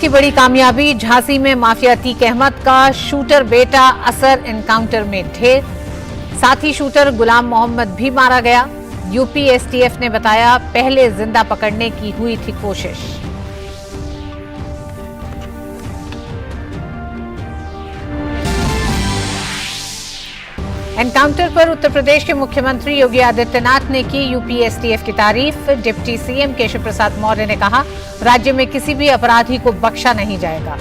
की बड़ी कामयाबी, झांसी में माफिया अतीक अहमद का शूटर बेटा असद एनकाउंटर में ढेर, साथ ही शूटर गुलाम मोहम्मद भी मारा गया। यूपी एसटीएफ ने बताया पहले जिंदा पकड़ने की हुई थी कोशिश। एनकाउंटर पर उत्तर प्रदेश के मुख्यमंत्री योगी आदित्यनाथ ने की यूपी एसटीएफ की तारीफ। डिप्टी सीएम केशव प्रसाद मौर्य ने कहा, राज्य में किसी भी अपराधी को बख्शा नहीं जाएगा।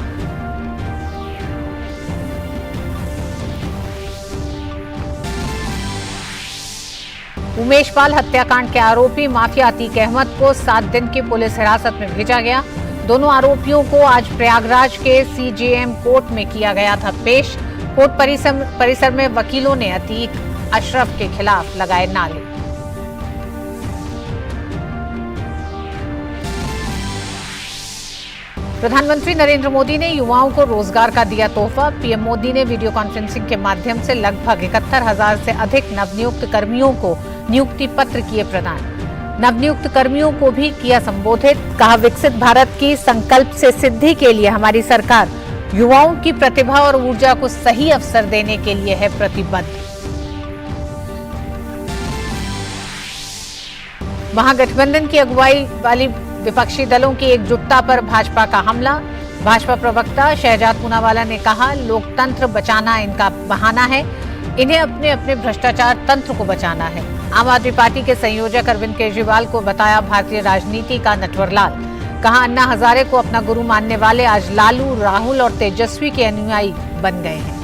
उमेश पाल हत्याकांड के आरोपी माफिया अतीक अहमद को 7 दिन की पुलिस हिरासत में भेजा गया। दोनों आरोपियों को आज प्रयागराज के सीजेएम कोर्ट में किया गया था पेश। कोर्ट परिसर में वकीलों ने अतीक अशरफ के खिलाफ लगाए नारे। प्रधानमंत्री नरेंद्र मोदी ने युवाओं को रोजगार का दिया तोहफा। पीएम मोदी ने वीडियो कॉन्फ्रेंसिंग के माध्यम से लगभग 71,000 से अधिक नवनियुक्त कर्मियों को नियुक्ति पत्र किए प्रदान। नवनियुक्त कर्मियों को भी किया संबोधित। कहा, विकसित भारत की संकल्प से सिद्धि के लिए हमारी सरकार युवाओं की प्रतिभा और ऊर्जा को सही अवसर देने के लिए है प्रतिबद्ध। महागठबंधन की अगुवाई वाली विपक्षी दलों की एकजुटता पर भाजपा का हमला। भाजपा प्रवक्ता शहजाद पूनावाला ने कहा, लोकतंत्र बचाना इनका बहाना है, इन्हें अपने अपने भ्रष्टाचार तंत्र को बचाना है। आम आदमी पार्टी के संयोजक अरविंद केजरीवाल को बताया भारतीय राजनीति का नटवरलाल। कहा, अन्ना हजारे को अपना गुरु मानने वाले आज लालू, राहुल और तेजस्वी के अनुयायी बन गए हैं।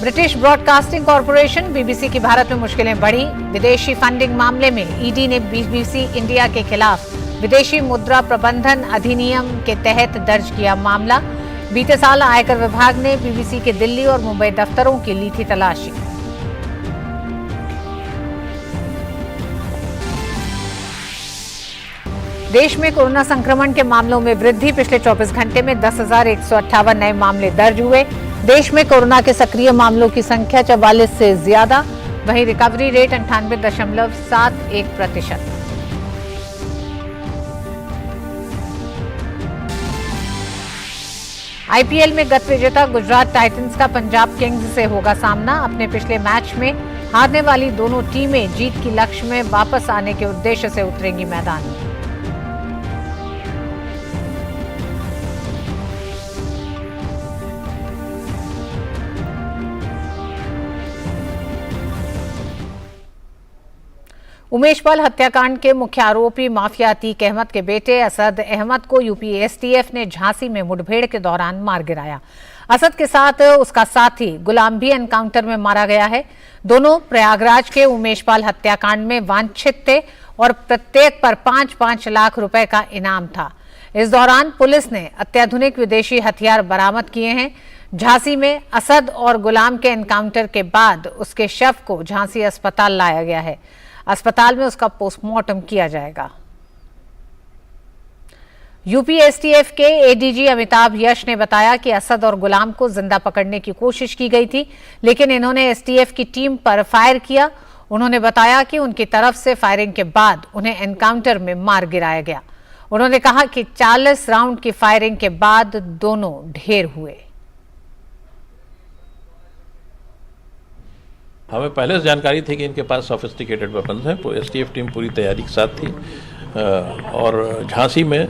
ब्रिटिश ब्रॉडकास्टिंग कॉरपोरेशन बीबीसी की भारत में मुश्किलें बढ़ी। विदेशी फंडिंग मामले में ईडी ने बीबीसी इंडिया के खिलाफ विदेशी मुद्रा प्रबंधन अधिनियम के तहत दर्ज किया मामला। बीते साल आयकर विभाग ने बीबीसी के दिल्ली और मुंबई दफ्तरों की ली थी तलाशी। देश में कोरोना संक्रमण के मामलों में वृद्धि। पिछले 24 घंटे में 10,158 नए मामले दर्ज हुए। देश में कोरोना के सक्रिय मामलों की संख्या 44 से ज्यादा। वहीं रिकवरी रेट 98.71%। आईपीएल में गत विजेता गुजरात टाइटंस का पंजाब किंग्स से होगा सामना। अपने पिछले मैच में हारने वाली दोनों टीमें जीत की लक्ष्य में वापस आने के उद्देश्य से उतरेंगी मैदान में। उमेश पाल हत्याकांड के मुख्य आरोपी माफिया अतीक अहमद के बेटे असद अहमद को यूपी एसटीएफ ने झांसी में मुठभेड़ के दौरान मार गिराया। असद के साथ उसका साथी गुलाम भी एनकाउंटर में मारा गया है। दोनों प्रयागराज के उमेश पाल हत्याकांड में वांछित थे और प्रत्येक पर 5-5 लाख रुपए का इनाम था। इस दौरान पुलिस ने अत्याधुनिक विदेशी हथियार बरामद किए हैं। झांसी में असद और गुलाम के एनकाउंटर के बाद उसके शव को झांसी अस्पताल लाया गया है। अस्पताल में उसका पोस्टमार्टम किया जाएगा। यूपी एसटीएफ के एडीजी अमिताभ यश ने बताया कि असद और गुलाम को जिंदा पकड़ने की कोशिश की गई थी, लेकिन इन्होंने एसटीएफ की टीम पर फायर किया। उन्होंने बताया कि उनकी तरफ से फायरिंग के बाद उन्हें एनकाउंटर में मार गिराया गया। उन्होंने कहा कि 40 राउंड की फायरिंग के बाद दोनों ढेर हुए। हमें पहले से जानकारी थी कि इनके पास सोफिस्टिकेटेड वेपन्स हैं। एसटीएफ टीम पूरी तैयारी के साथ थी और झांसी में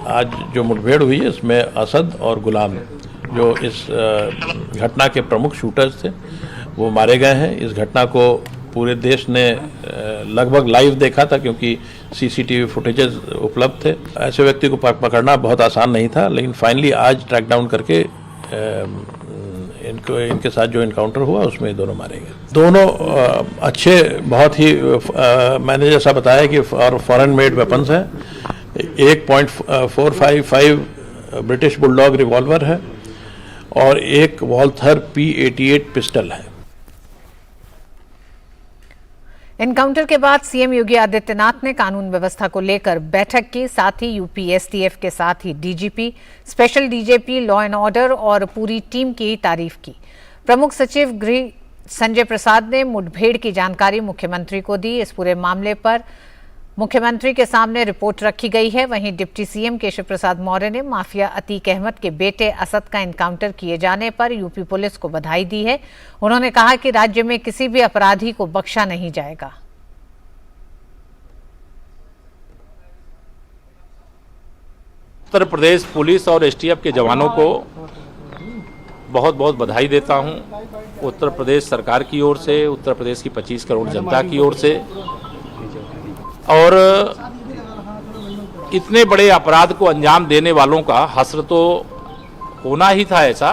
आज जो मुठभेड़ हुई है इसमें असद और गुलाम जो इस घटना के प्रमुख शूटर्स थे वो मारे गए हैं। इस घटना को पूरे देश ने लगभग लाइव देखा था क्योंकि सीसीटीवी फुटेजेस उपलब्ध थे। ऐसे व्यक्ति को पकड़ना बहुत आसान नहीं था, लेकिन फाइनली आज ट्रैक डाउन करके इनके साथ जो इनकाउंटर हुआ उसमें दोनों मारे गए। दोनों अच्छे बहुत ही मैंने जैसा बताया कि फॉरेन मेड वेपन्स हैं। 1.455 ब्रिटिश बुलडॉग रिवॉल्वर है और एक वॉल्थर P88 पिस्टल है। एनकाउंटर के बाद सीएम योगी आदित्यनाथ ने कानून व्यवस्था को लेकर बैठक की। साथ ही यूपी एसटीएफ के साथ ही DGP, special DGP, law and order और पूरी टीम की तारीफ की। प्रमुख सचिव गृह संजय प्रसाद ने मुठभेड़ की जानकारी मुख्यमंत्री को दी। इस पूरे मामले पर मुख्यमंत्री के सामने रिपोर्ट रखी गई है। वहीं डिप्टी सीएम केशव प्रसाद मौर्य ने माफिया अतीक अहमद के बेटे असद का एनकाउंटर किए जाने पर यूपी पुलिस को बधाई दी है। उन्होंने कहा कि राज्य में किसी भी अपराधी को बख्शा नहीं जाएगा। उत्तर प्रदेश पुलिस और एसटीएफ के जवानों को बहुत बहुत बधाई देता हूं। उत्तर प्रदेश सरकार की ओर से, उत्तर प्रदेश की 25 करोड़ जनता की ओर से। और इतने बड़े अपराध को अंजाम देने वालों का हश्र तो होना ही था ऐसा,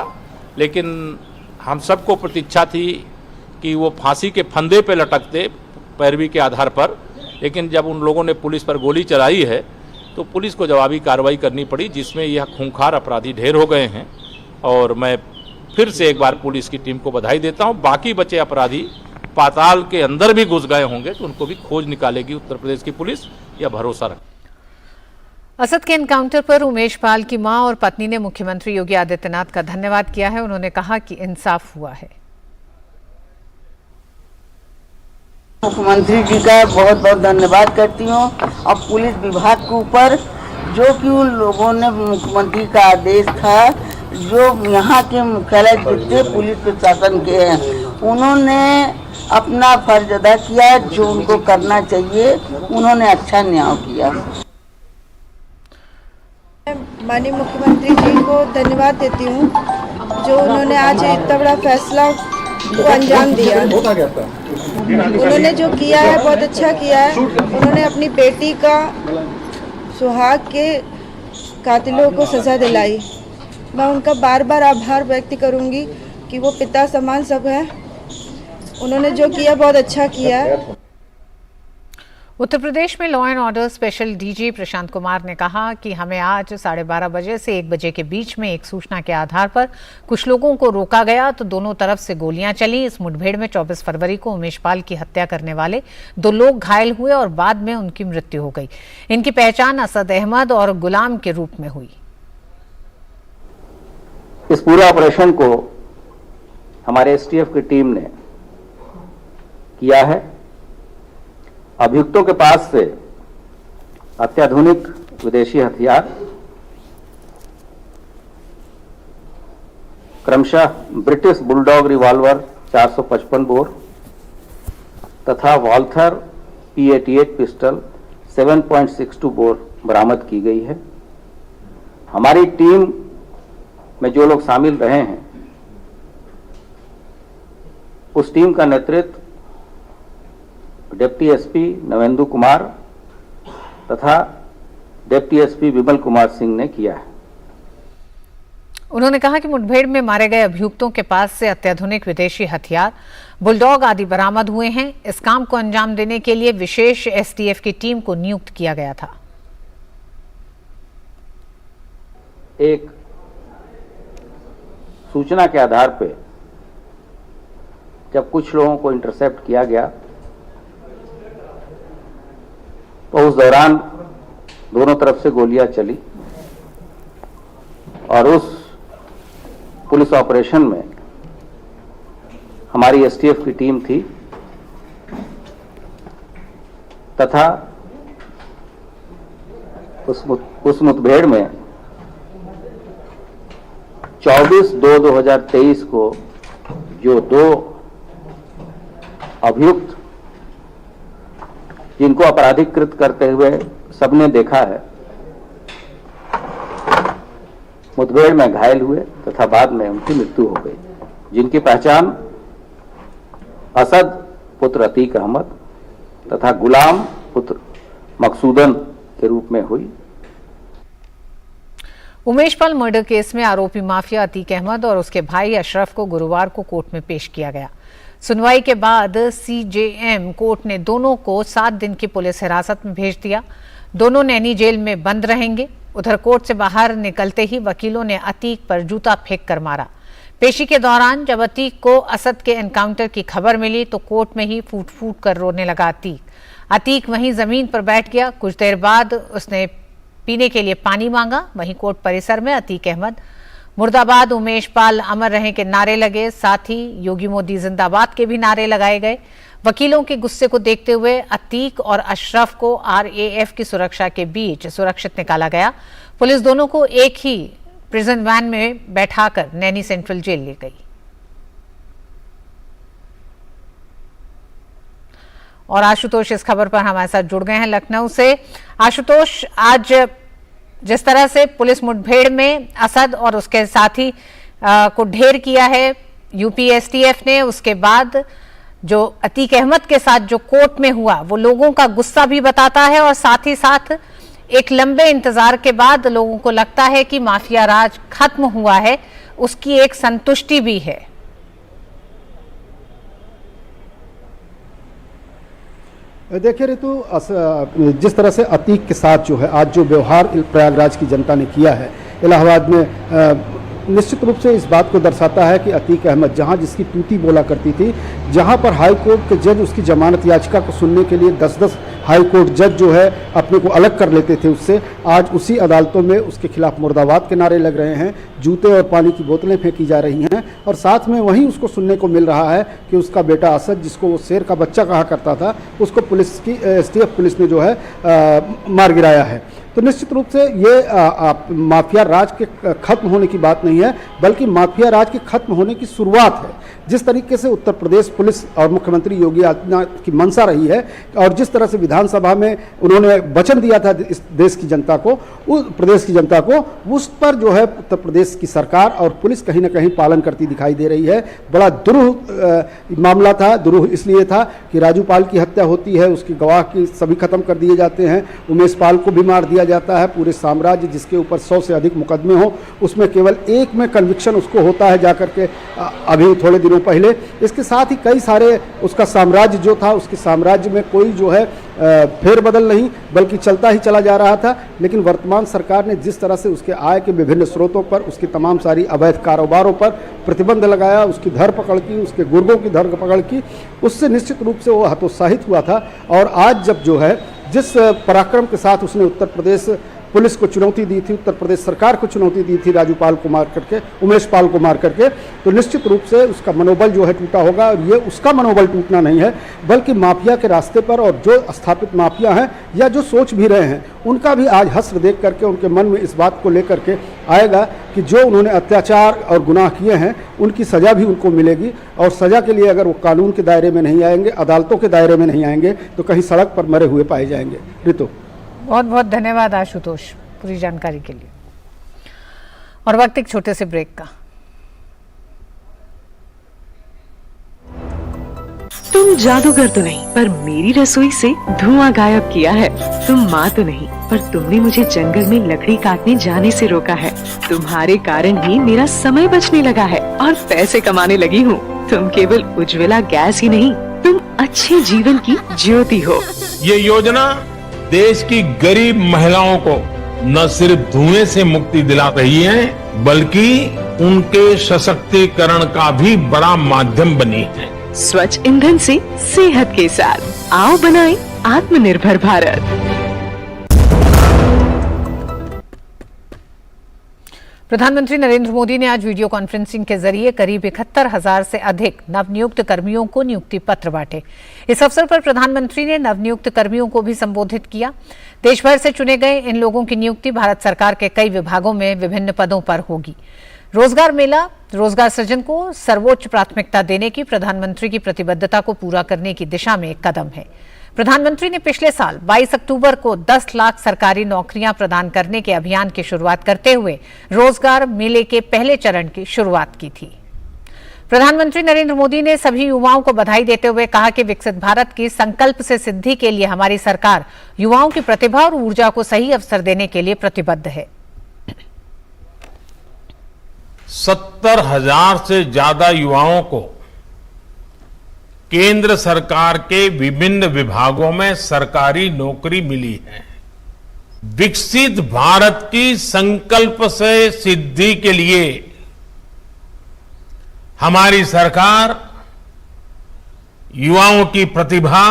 लेकिन हम सबको प्रतीक्षा थी कि वो फांसी के फंदे पे लटकते पैरवी के आधार पर। लेकिन जब उन लोगों ने पुलिस पर गोली चलाई है तो पुलिस को जवाबी कार्रवाई करनी पड़ी, जिसमें यह खूंखार अपराधी ढेर हो गए हैं। और मैं फिर से एक बार पुलिस की टीम को बधाई देता हूं। बाकी बचे अपराधी पाताल के अंदर भी घुस गए होंगे तो उनको भी खोज निकालेगी उत्तर प्रदेश की पुलिस, यह भरोसा रख। असद के एनकाउंटर पर उमेश पाल की मां और पत्नी ने मुख्यमंत्री योगी आदित्यनाथ का धन्यवाद किया है। उन्होंने कहा कि इंसाफ हुआ है। मुख्यमंत्री जी का बहुत बहुत धन्यवाद करती हूँ और पुलिस विभाग के ऊपर, जो कि उन लोगों ने मुख्यमंत्री का आदेश था, जो यहाँ के मुख्यालय जितने पुलिस प्रशासन के हैं, उन्होंने अपना फर्ज अदा किया जो उनको करना चाहिए। उन्होंने अच्छा न्याय किया। माननीय मुख्यमंत्री जी को धन्यवाद देती हूँ जो उन्होंने आज इतना बड़ा फैसला को अंजाम दिया। उन्होंने जो किया है बहुत अच्छा किया है। उन्होंने अपनी बेटी का सुहाग के कातिलों को सजा दिलाई। मैं उनका बार बार आभार व्यक्त करूंगी कि वो पिता समान सब है। उन्होंने जो किया बहुत अच्छा किया है। उत्तर प्रदेश में law and order special DG Prashant Kumar ने कहा कि हमें आज 12:30 बजे से 1 बजे के बीच में एक सूचना के आधार पर कुछ लोगों को रोका गया तो दोनों तरफ से गोलियां चली। इस मुठभेड़ में 24 फरवरी को उमेश पाल की हत्या करने वाले 2 लोग घायल हुए और बाद में उनकी मृत्यु हो गई। इनकी पहचान असद अहमद और गुलाम के रूप में हुई। इस पूरे ऑपरेशन को हमारे एसटीएफ की टीम ने किया है। अभियुक्तों के पास से अत्याधुनिक विदेशी हथियार, क्रमशः ब्रिटिश बुलडॉग रिवॉल्वर 455 बोर तथा वॉल्थर P88 पिस्टल 7.62 बोर बरामद की गई है। हमारी टीम में जो लोग शामिल रहे हैं, उस टीम का नेतृत्व डिप्टी एसपी नवेंदु कुमार तथा डिप्टी एसपी विमल कुमार सिंह ने किया है। उन्होंने कहा कि मुठभेड़ में मारे गए अभियुक्तों के पास से अत्याधुनिक विदेशी हथियार, बुलडॉग आदि बरामद हुए हैं। इस काम को अंजाम देने के लिए विशेष एसटीएफ की टीम को नियुक्त किया गया था। एक सूचना के आधार पर जब कुछ लोगों को इंटरसेप्ट किया गया तो उस दौरान दोनों तरफ से गोलियां चली और उस पुलिस ऑपरेशन में हमारी एसटीएफ की टीम थी तथा उस मुठभेड़ में 24/2/2023 को जो 2 अभियुक्त जिनको अपराधीकृत करते हुए सबने देखा है, मुठभेड़ में घायल हुए तथा बाद में उनकी मृत्यु हो गई, जिनकी पहचान असद पुत्र अतीक अहमद तथा गुलाम पुत्र मकसूदन के रूप में हुई। उमेश पाल मर्डर केस में आरोपी माफिया अतीक अहमद और उसके भाई अशरफ को गुरुवार को कोर्ट में पेश किया गया। सुनवाई के बाद सीजेएम कोर्ट ने दोनों को 7 दिन की पुलिस हिरासत में भेज दिया। दोनों नैनी जेल में बंद रहेंगे। उधर कोर्ट से बाहर निकलते ही वकीलों ने अतीक पर जूता फेंक कर मारा। पेशी के दौरान जब अतीक को असद के एनकाउंटर की खबर मिली तो कोर्ट में ही फूट फूट कर रोने लगा अतीक वहीं जमीन पर बैठ गया। कुछ देर बाद उसने पीने के लिए पानी मांगा। वहीं कोर्ट परिसर में अतीक अहमद मुर्दाबाद, उमेश पाल अमर रहे के नारे लगे, साथ ही योगी मोदी जिंदाबाद के भी नारे लगाए गए। वकीलों के गुस्से को देखते हुए अतीक और अशरफ को RAF की सुरक्षा के बीच सुरक्षित निकाला गया। पुलिस दोनों को एक ही प्रिजन वैन में बैठाकर नैनी सेंट्रल जेल ले गई। और आशुतोष इस खबर पर हमारे साथ जुड़ गए हैं लखनऊ से। आशुतोष, आज जिस तरह से पुलिस मुठभेड़ में असद और उसके साथी को ढेर किया है यूपी STF ने, उसके बाद जो अतीक अहमद के साथ जो कोर्ट में हुआ वो लोगों का गुस्सा भी बताता है और साथ ही साथ एक लंबे इंतजार के बाद लोगों को लगता है कि माफिया राज खत्म हुआ है, उसकी एक संतुष्टि भी है। देखिए ऋतु, जिस तरह से अतीक के साथ जो है आज जो व्यवहार प्रयागराज की जनता ने किया है इलाहाबाद में, निश्चित रूप से इस बात को दर्शाता है कि अतीक अहमद जहां जिसकी तूती बोला करती थी, जहां पर हाई कोर्ट के जज उसकी जमानत याचिका को सुनने के लिए 10-10 हाई कोर्ट जज जो है अपने को अलग कर लेते थे उससे, आज उसी अदालतों में उसके खिलाफ मुर्दाबाद के नारे लग रहे हैं, जूते और पानी की बोतलें फेंकी जा रही हैं और साथ में वहीं उसको सुनने को मिल रहा है कि उसका बेटा असद, जिसको वो शेर का बच्चा कहा करता था, उसको पुलिस की STF पुलिस ने जो है मार गिराया है। तो निश्चित रूप से ये माफिया राज के खत्म होने की बात नहीं है, बल्कि माफिया राज के खत्म होने की शुरुआत है। जिस तरीके से उत्तर प्रदेश पुलिस और मुख्यमंत्री योगी आदित्यनाथ की मंशा रही है और जिस तरह से विधानसभा में उन्होंने वचन दिया था इस देश की जनता को, उस प्रदेश की जनता को, उस पर जो है उत्तर प्रदेश की सरकार और पुलिस कहीं ना कहीं पालन करती दिखाई दे रही है। बड़ा दुरूह मामला था। दुरूह इसलिए था कि राजू पाल की हत्या होती है, उसके गवाह की सभी खत्म कर दिए जाते हैं, उमेश पाल को भी मार दिया जाता है। पूरे साम्राज्य जिसके ऊपर 100 से अधिक मुकदमे हो, उसमें केवल एक में कन्विक्शन उसको होता है जाकर के अभी थोड़े दिनों पहले। इसके साथ ही कई सारे उसका साम्राज्य जो था, उसके साम्राज्य में कोई जो है फेरबदल नहीं, बल्कि चलता ही चला जा रहा था। लेकिन वर्तमान सरकार ने जिस तरह से उसके आय के विभिन्न स्रोतों पर, उसकी तमाम सारी अवैध कारोबारों पर प्रतिबंध लगाया, उसकी धरपकड़ की, उसके गुर्गों की धरपकड़ की, उससे निश्चित रूप से वो हतोत्साहित हुआ था। और आज जब जो है जिस पराक्रम के साथ उसने उत्तर प्रदेश पुलिस को चुनौती दी थी, उत्तर प्रदेश सरकार को चुनौती दी थी राजू पाल को मार करके, उमेश पाल को मार करके, तो निश्चित रूप से उसका मनोबल जो है टूटा होगा। और ये उसका मनोबल टूटना नहीं है, बल्कि माफिया के रास्ते पर और जो स्थापित माफिया हैं या जो सोच भी रहे हैं, उनका भी आज हश्र देख करके उनके मन में इस बात को लेकर के आएगा कि जो उन्होंने अत्याचार और गुनाह किए हैं उनकी सज़ा भी उनको मिलेगी। और सज़ा के लिए अगर वो कानून के दायरे में नहीं आएंगे, अदालतों के दायरे में नहीं आएंगे, तो कहीं सड़क पर मरे हुए पाए जाएंगे। ऋतु, बहुत बहुत धन्यवाद आशुतोष पूरी जानकारी के लिए। और वक्त एक छोटे से ब्रेक का। तुम जादूगर तो नहीं, पर मेरी रसोई से धुआं गायब किया है। तुम माँ तो नहीं, पर तुमने मुझे जंगल में लकड़ी काटने जाने से रोका है। तुम्हारे कारण ही मेरा समय बचने लगा है और पैसे कमाने लगी हूँ। तुम केवल उज्ज्वला गैस ही नहीं, तुम अच्छे जीवन की ज्योति हो। ये योजना देश की गरीब महिलाओं को न सिर्फ धुएं से मुक्ति दिला रही है, बल्कि उनके सशक्तिकरण का भी बड़ा माध्यम बनी है। स्वच्छ ईंधन से सेहत के साथ आओ बनाएं आत्मनिर्भर भारत। प्रधानमंत्री नरेंद्र मोदी ने आज वीडियो कॉन्फ्रेंसिंग के जरिए करीब 71,000 से अधिक नवनियुक्त कर्मियों को नियुक्ति पत्र बांटे। इस अवसर पर प्रधानमंत्री ने नवनियुक्त कर्मियों को भी संबोधित किया। देश भर से चुने गए इन लोगों की नियुक्ति भारत सरकार के कई विभागों में विभिन्न पदों पर होगी। रोजगार मेला रोजगार सृजन को सर्वोच्च प्राथमिकता देने की प्रधानमंत्री की प्रतिबद्धता को पूरा करने की दिशा में एक कदम है। प्रधानमंत्री ने पिछले साल 22 अक्टूबर को 10 लाख सरकारी नौकरियां प्रदान करने के अभियान की शुरुआत करते हुए रोजगार मेले के पहले चरण की शुरुआत की थी। प्रधानमंत्री नरेंद्र मोदी ने सभी युवाओं को बधाई देते हुए कहा कि विकसित भारत की संकल्प से सिद्धि के लिए हमारी सरकार युवाओं की प्रतिभा और ऊर्जा को सही अवसर देने के लिए प्रतिबद्ध है। 70,000 से ज्यादा युवाओं को केंद्र सरकार के विभिन्न विभागों में सरकारी नौकरी मिली है। विकसित भारत की संकल्प से सिद्धि के लिए हमारी सरकार युवाओं की प्रतिभा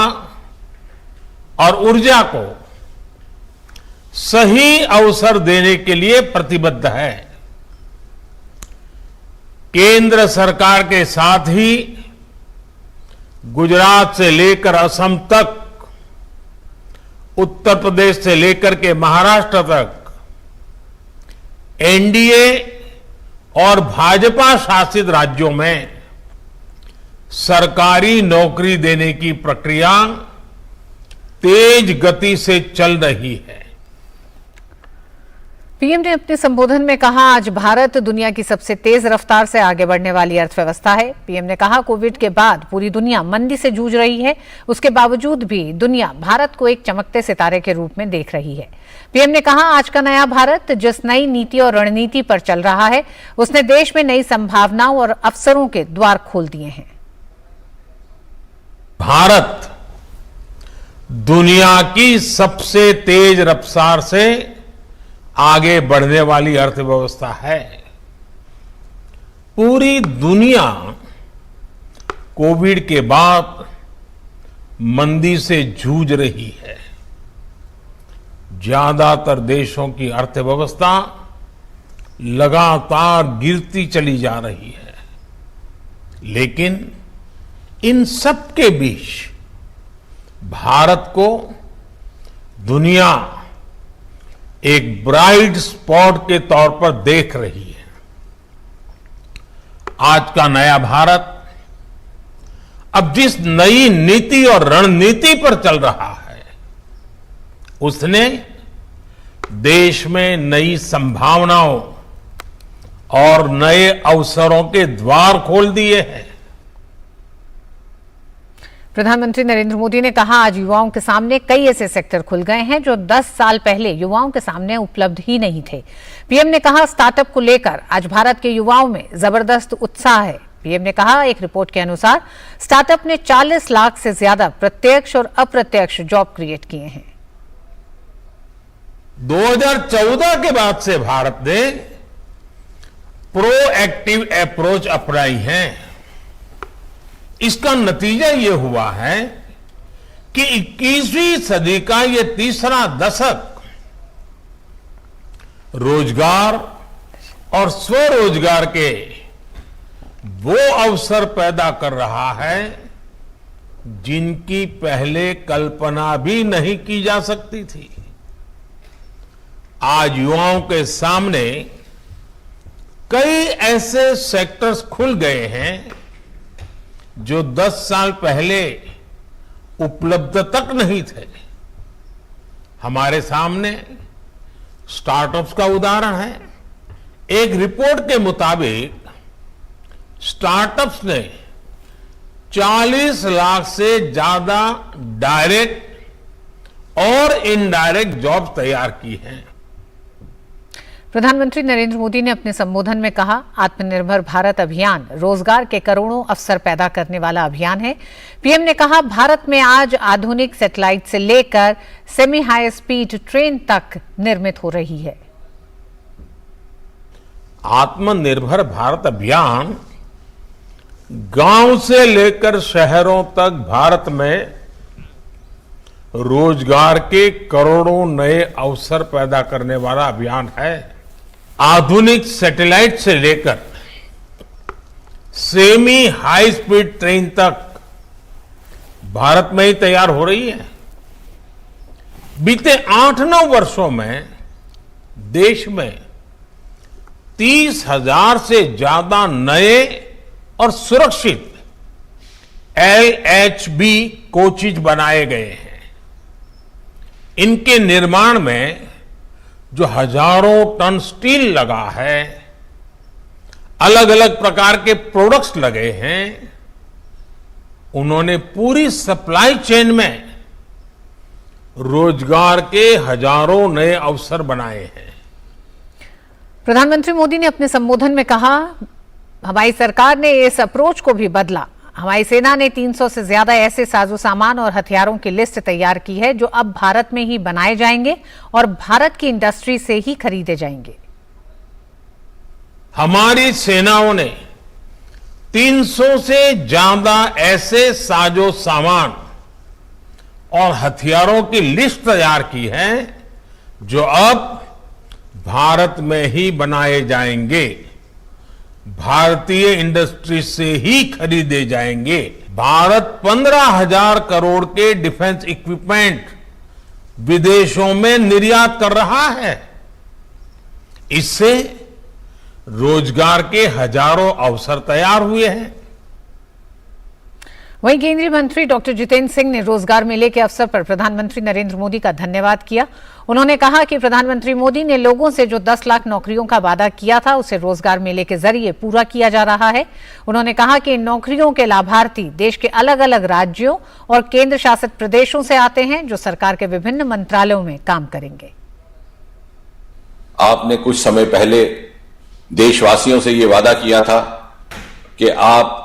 और ऊर्जा को सही अवसर देने के लिए प्रतिबद्ध है। केंद्र सरकार के साथ ही गुजरात से लेकर असम तक, उत्तर प्रदेश से लेकर के महाराष्ट्र तक एनडीए और भाजपा शासित राज्यों में सरकारी नौकरी देने की प्रक्रिया तेज गति से चल रही है। पीएम ने अपने संबोधन में कहा, आज भारत दुनिया की सबसे तेज रफ्तार से आगे बढ़ने वाली अर्थव्यवस्था है। पीएम ने कहा, कोविड के बाद पूरी दुनिया मंदी से जूझ रही है, उसके बावजूद भी दुनिया भारत को एक चमकते सितारे के रूप में देख रही है। पीएम ने कहा, आज का नया भारत जिस नई नीति और रणनीति पर चल रहा है, उसने देश में नई संभावनाओं और अवसरों के द्वार खोल दिए हैं। भारत दुनिया की सबसे तेज रफ्तार से आगे बढ़ने वाली अर्थव्यवस्था है। पूरी दुनिया कोविड के बाद मंदी से जूझ रही है। ज्यादातर देशों की अर्थव्यवस्था लगातार गिरती चली जा रही है, लेकिन इन सब के बीच भारत को दुनिया एक ब्राइट स्पॉट के तौर पर देख रही है। आज का नया भारत अब जिस नई नीति और रणनीति पर चल रहा है, उसने देश में नई संभावनाओं और नए अवसरों के द्वार खोल दिए हैं। प्रधानमंत्री नरेंद्र मोदी ने कहा, आज युवाओं के सामने कई ऐसे सेक्टर खुल गए हैं जो 10 साल पहले युवाओं के सामने उपलब्ध ही नहीं थे। पीएम ने कहा, स्टार्टअप को लेकर आज भारत के युवाओं में जबरदस्त उत्साह है। पीएम ने कहा, एक रिपोर्ट के अनुसार स्टार्टअप ने 40 लाख से ज्यादा प्रत्यक्ष और अप्रत्यक्ष जॉब क्रिएट किए हैं। 2014 के बाद से भारत ने प्रोएक्टिव अप्रोच अपनाई है। इसका नतीजा ये हुआ है कि 21वीं सदी का ये तीसरा दशक रोजगार और स्वरोजगार के वो अवसर पैदा कर रहा है जिनकी पहले कल्पना भी नहीं की जा सकती थी। आज युवाओं के सामने कई ऐसे सेक्टर्स खुल गए हैं जो 10 साल पहले उपलब्ध तक नहीं थे। हमारे सामने स्टार्टअप्स का उदाहरण है। एक रिपोर्ट के मुताबिक स्टार्टअप्स ने 40 लाख से ज्यादा डायरेक्ट और इनडायरेक्ट जॉब तैयार की हैं। प्रधानमंत्री नरेंद्र मोदी ने अपने संबोधन में कहा, आत्मनिर्भर भारत अभियान रोजगार के करोड़ों अवसर पैदा करने वाला अभियान है। पीएम ने कहा, भारत में आज आधुनिक सैटेलाइट से लेकर सेमी हाई स्पीड ट्रेन तक निर्मित हो रही है। आत्मनिर्भर भारत अभियान गांव से लेकर शहरों तक भारत में रोजगार के करोड़ों नए अवसर पैदा करने वाला अभियान है। आधुनिक सैटेलाइट से लेकर सेमी हाई स्पीड ट्रेन तक भारत में ही तैयार हो रही है। बीते 8-9 वर्षों में देश में 30,000 से ज्यादा नए और सुरक्षित LHB कोचेज बनाए गए हैं। इनके निर्माण में जो हजारों टन स्टील लगा है, अलग अलग प्रकार के प्रोडक्ट्स लगे हैं, उन्होंने पूरी सप्लाई चेन में रोजगार के हजारों नए अवसर बनाए हैं। प्रधानमंत्री मोदी ने अपने संबोधन में कहा, हमारी सरकार ने इस अप्रोच को भी बदला। हमारी सेना ने 300 से ज्यादा ऐसे साजो सामान और हथियारों की लिस्ट तैयार की है जो अब भारत में ही बनाए जाएंगे और भारत की इंडस्ट्री से ही खरीदे जाएंगे। हमारी सेनाओं ने 300 से ज्यादा ऐसे साजो सामान और हथियारों की लिस्ट तैयार की है जो अब भारत में ही बनाए जाएंगे। भारतीय इंडस्ट्री से ही खरीदे जाएंगे। भारत 15,000 करोड़ के डिफेंस इक्विपमेंट विदेशों में निर्यात कर रहा है। इससे रोजगार के हजारों अवसर तैयार हुए हैं। वहीं केंद्रीय मंत्री डॉक्टर जितेंद्र सिंह ने रोजगार मेले के अवसर पर प्रधानमंत्री नरेंद्र मोदी का धन्यवाद किया। उन्होंने कहा कि प्रधानमंत्री मोदी ने लोगों से जो 10 लाख नौकरियों का वादा किया था उसे रोजगार मेले के जरिए पूरा किया जा रहा है। उन्होंने कहा कि इन नौकरियों के लाभार्थी देश के अलग अलग राज्यों और केंद्र शासित प्रदेशों से आते हैं जो सरकार के विभिन्न मंत्रालयों में काम करेंगे। आपने कुछ समय पहले देशवासियों से ये वादा किया था कि आप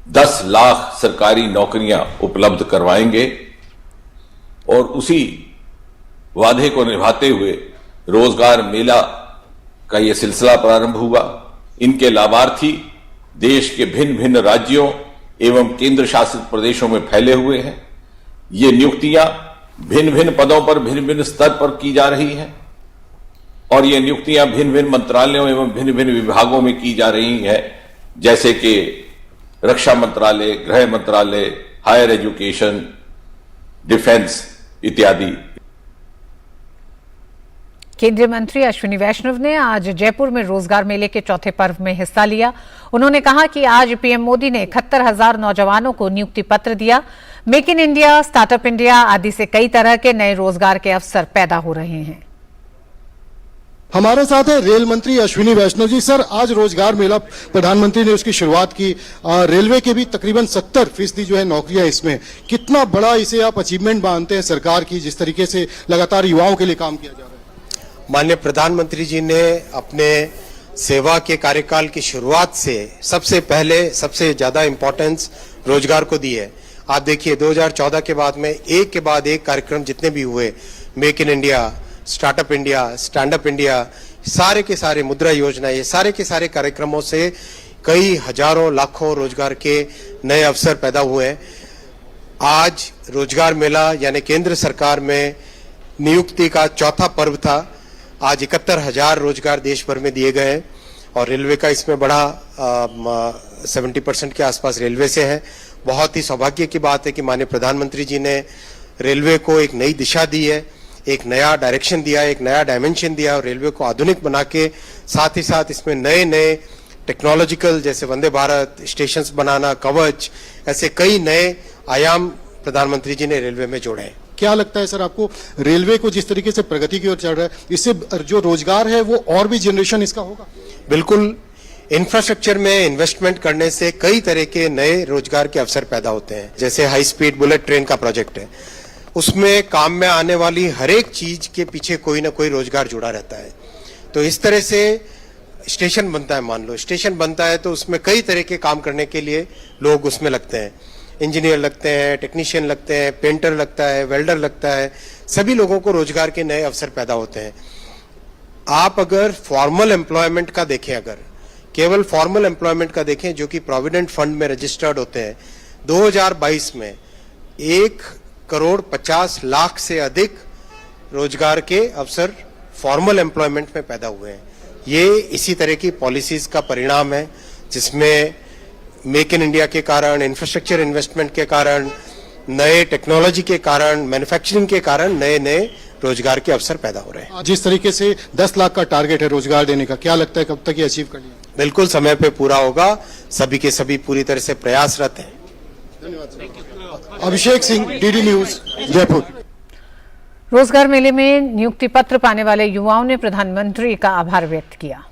10 लाख सरकारी नौकरियां उपलब्ध करवाएंगे और उसी वादे को निभाते हुए रोजगार मेला का यह सिलसिला प्रारंभ हुआ। इनके लाभार्थी देश के भिन्न भिन्न राज्यों एवं केंद्र शासित प्रदेशों में फैले हुए हैं। ये नियुक्तियां भिन्न भिन्न पदों पर भिन्न भिन्न स्तर पर की जा रही हैं और ये नियुक्तियां भिन्न भिन्न मंत्रालयों एवं भिन्न भिन्न विभागों में की जा रही हैं, जैसे कि रक्षा मंत्रालय, गृह मंत्रालय, हायर एजुकेशन, डिफेंस इत्यादि। केंद्रीय मंत्री अश्विनी वैष्णव ने आज जयपुर में रोजगार मेले के चौथे पर्व में हिस्सा लिया। उन्होंने कहा कि आज पीएम मोदी ने 71,000 नौजवानों को नियुक्ति पत्र दिया। Make in India, startup India आदि से कई तरह के नए रोजगार के अवसर पैदा हो रहे हैं। हमारे साथ है रेल मंत्री अश्विनी वैष्णव जी। सर, आज रोजगार मेला प्रधानमंत्री ने उसकी शुरुआत की। रेलवे के भी तकरीबन 70% जो है नौकरियां इसमें, कितना बड़ा इसे आप अचीवमेंट मानते हैं सरकार की, जिस तरीके से लगातार युवाओं के लिए काम किया जा रहा है? माननीय प्रधानमंत्री जी ने अपने सेवा के कार्यकाल की शुरुआत से सबसे पहले सबसे ज्यादा इंपॉर्टेंस रोजगार को दी है। आप देखिए 2014 के बाद में एक के बाद एक कार्यक्रम जितने भी हुए, make in India, startup India, stand up India, सारे के सारे मुद्रा योजना, ये सारे के सारे कार्यक्रमों से कई हजारों लाखों रोजगार के नए अवसर पैदा हुए हैं। आज रोजगार मेला यानी केंद्र सरकार में नियुक्ति का चौथा पर्व था। आज 71,000 रोजगार देश भर में दिए गए हैं और रेलवे का इसमें बड़ा 70% के आसपास रेलवे से है। बहुत ही सौभाग्य की बात है कि माननीय प्रधानमंत्री जी ने रेलवे को एक नई दिशा दी है, एक नया डायरेक्शन दिया, एक नया डायमेंशन दिया और रेलवे को आधुनिक बना के साथ ही साथ इसमें नए नए टेक्नोलॉजिकल जैसे वंदे भारत, स्टेशंस बनाना, कवच, ऐसे कई नए आयाम प्रधानमंत्री जी ने रेलवे में जोड़े हैं। क्या लगता है सर आपको, रेलवे को जिस तरीके से प्रगति की ओर चल रहा है, इससे जो रोजगार है वो और भी जनरेशन इसका होगा? बिल्कुल, इंफ्रास्ट्रक्चर में इन्वेस्टमेंट करने से कई तरह के नए रोजगार के अवसर पैदा होते हैं। जैसे हाई स्पीड बुलेट ट्रेन का प्रोजेक्ट है, उसमें काम में आने वाली हर एक चीज के पीछे कोई ना कोई रोजगार जुड़ा रहता है। तो इस तरह से स्टेशन बनता है, मान लो स्टेशन बनता है तो उसमें कई तरह के काम करने के लिए लोग उसमें लगते हैं। इंजीनियर लगते हैं, टेक्नीशियन लगते हैं, पेंटर लगता है, वेल्डर लगता है, सभी लोगों को रोजगार के नए अवसर पैदा होते हैं। आप अगर फॉर्मल एम्प्लॉयमेंट का देखें, अगर केवल फॉर्मल एम्प्लॉयमेंट का देखें जो कि प्रोविडेंट फंड में रजिस्टर्ड होते हैं, 2022 में 1,50,00,000 से अधिक रोजगार के अवसर फॉर्मल एम्प्लॉयमेंट में पैदा हुए हैं। ये इसी तरह की पॉलिसीज का परिणाम है जिसमें मेक इन इंडिया के कारण, इंफ्रास्ट्रक्चर इन्वेस्टमेंट के कारण, नए टेक्नोलॉजी के कारण, मैन्युफैक्चरिंग के कारण नए नए रोजगार के अवसर पैदा हो रहे हैं। जिस तरीके से 10 लाख का टारगेट है रोजगार देने का, क्या लगता है कब तक ये अचीव कर लिया? बिल्कुल समय पे पूरा होगा, सभी के सभी पूरी तरह से प्रयासरत हैं। धन्यवाद। Abhishek Singh, DD news, Jaipur. रोजगार मेले में नियुक्ति पत्र पाने वाले युवाओं ने प्रधानमंत्री का आभार व्यक्त किया।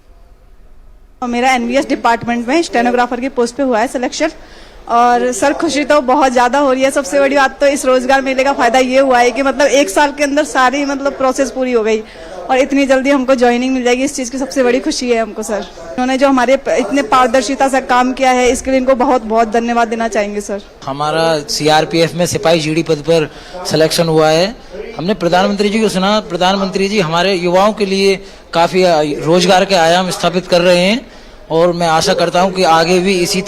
मेरा एनवीएस डिपार्टमेंट में स्टेनोग्राफर की पोस्ट पे हुआ है सिलेक्शन, और सर खुशी तो बहुत ज्यादा हो रही है। सबसे बड़ी बात तो इस रोजगार मेले का फायदा ये हुआ है कि मतलब 1 साल के अंदर सारी प्रोसेस पूरी हो गई और इतनी जल्दी हमको ज्वाइनिंग मिल जाएगी। इस चीज की सबसे बड़ी खुशी है हमको सर। उन्होंने जो हमारे इतने पारदर्शिता से काम किया है इसके लिए इनको बहुत बहुत धन्यवाद देना चाहेंगे सर। हमारा सीआरपीएफ में सिपाही जीडी पद पर सिलेक्शन हुआ है। हमने प्रधानमंत्री जी को सुना, प्रधानमंत्री जी हमारे युवाओं के लिए काफी रोजगार के आयाम स्थापित कर रहे हैं और मैं आशा करता हूं कि आगे भी इसी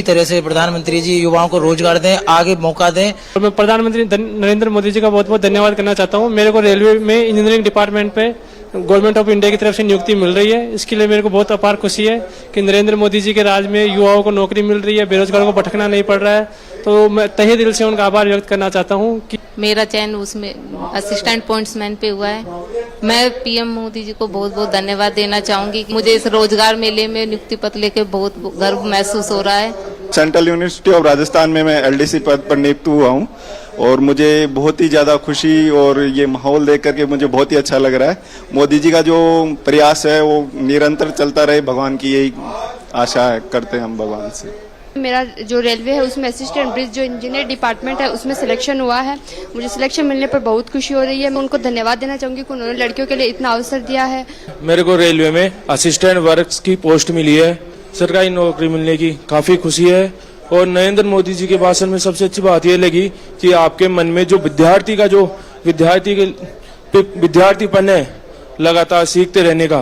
तरह से प्रधानमंत्री जी युवाओं को रोजगार दें, आगे मौका दें। और मैं प्रधानमंत्री नरेंद्र मोदी जी का बहुत बहुत धन्यवाद करना चाहता हूं। मेरे को रेलवे में इंजीनियरिंग डिपार्टमेंट पे गवर्नमेंट ऑफ इंडिया की तरफ से नियुक्ति मिल रही है। इसके लिए मेरे को बहुत अपार खुशी है कि नरेंद्र मोदी जी के राज में युवाओं को नौकरी मिल रही है, बेरोजगारों को भटकना नहीं पड़ रहा है। तो मैं तहे दिल से उनका आभार व्यक्त करना चाहता हूँ कि मेरा चयन उसमें असिस्टेंट पॉइंट्समैन पे हुआ है। मैं पीएम मोदी जी को बहुत बहुत धन्यवाद देना चाहूंगी। मुझे इस रोजगार मेले में नियुक्ति पत्र लेके बहुत गर्व महसूस हो रहा है। सेंट्रल यूनिवर्सिटी ऑफ राजस्थान में मैं एलडीसी पद पर नियुक्त हुआ हूँ और मुझे बहुत ही ज़्यादा खुशी और ये माहौल देख करके मुझे बहुत ही अच्छा लग रहा है। मोदी जी का जो प्रयास है वो निरंतर चलता रहे, भगवान की यही आशा करते हैं हम भगवान से। मेरा जो रेलवे है उसमें असिस्टेंट ब्रिज जो इंजीनियर डिपार्टमेंट है उसमें सिलेक्शन हुआ है। मुझे सिलेक्शन मिलने पर बहुत खुशी हो रही है। मैं उनको धन्यवाद देना चाहूंगी कि उन्होंने लड़कियों के लिए इतना अवसर दिया है। मेरे को रेलवे में असिस्टेंट वर्क्स की पोस्ट मिली है। सरकारी नौकरी मिलने की काफी खुशी है। और नरेंद्र मोदी जी के भाषण में सबसे अच्छी बात यह लगी कि आपके मन में जो विद्यार्थीपन है लगातार सीखते रहने का,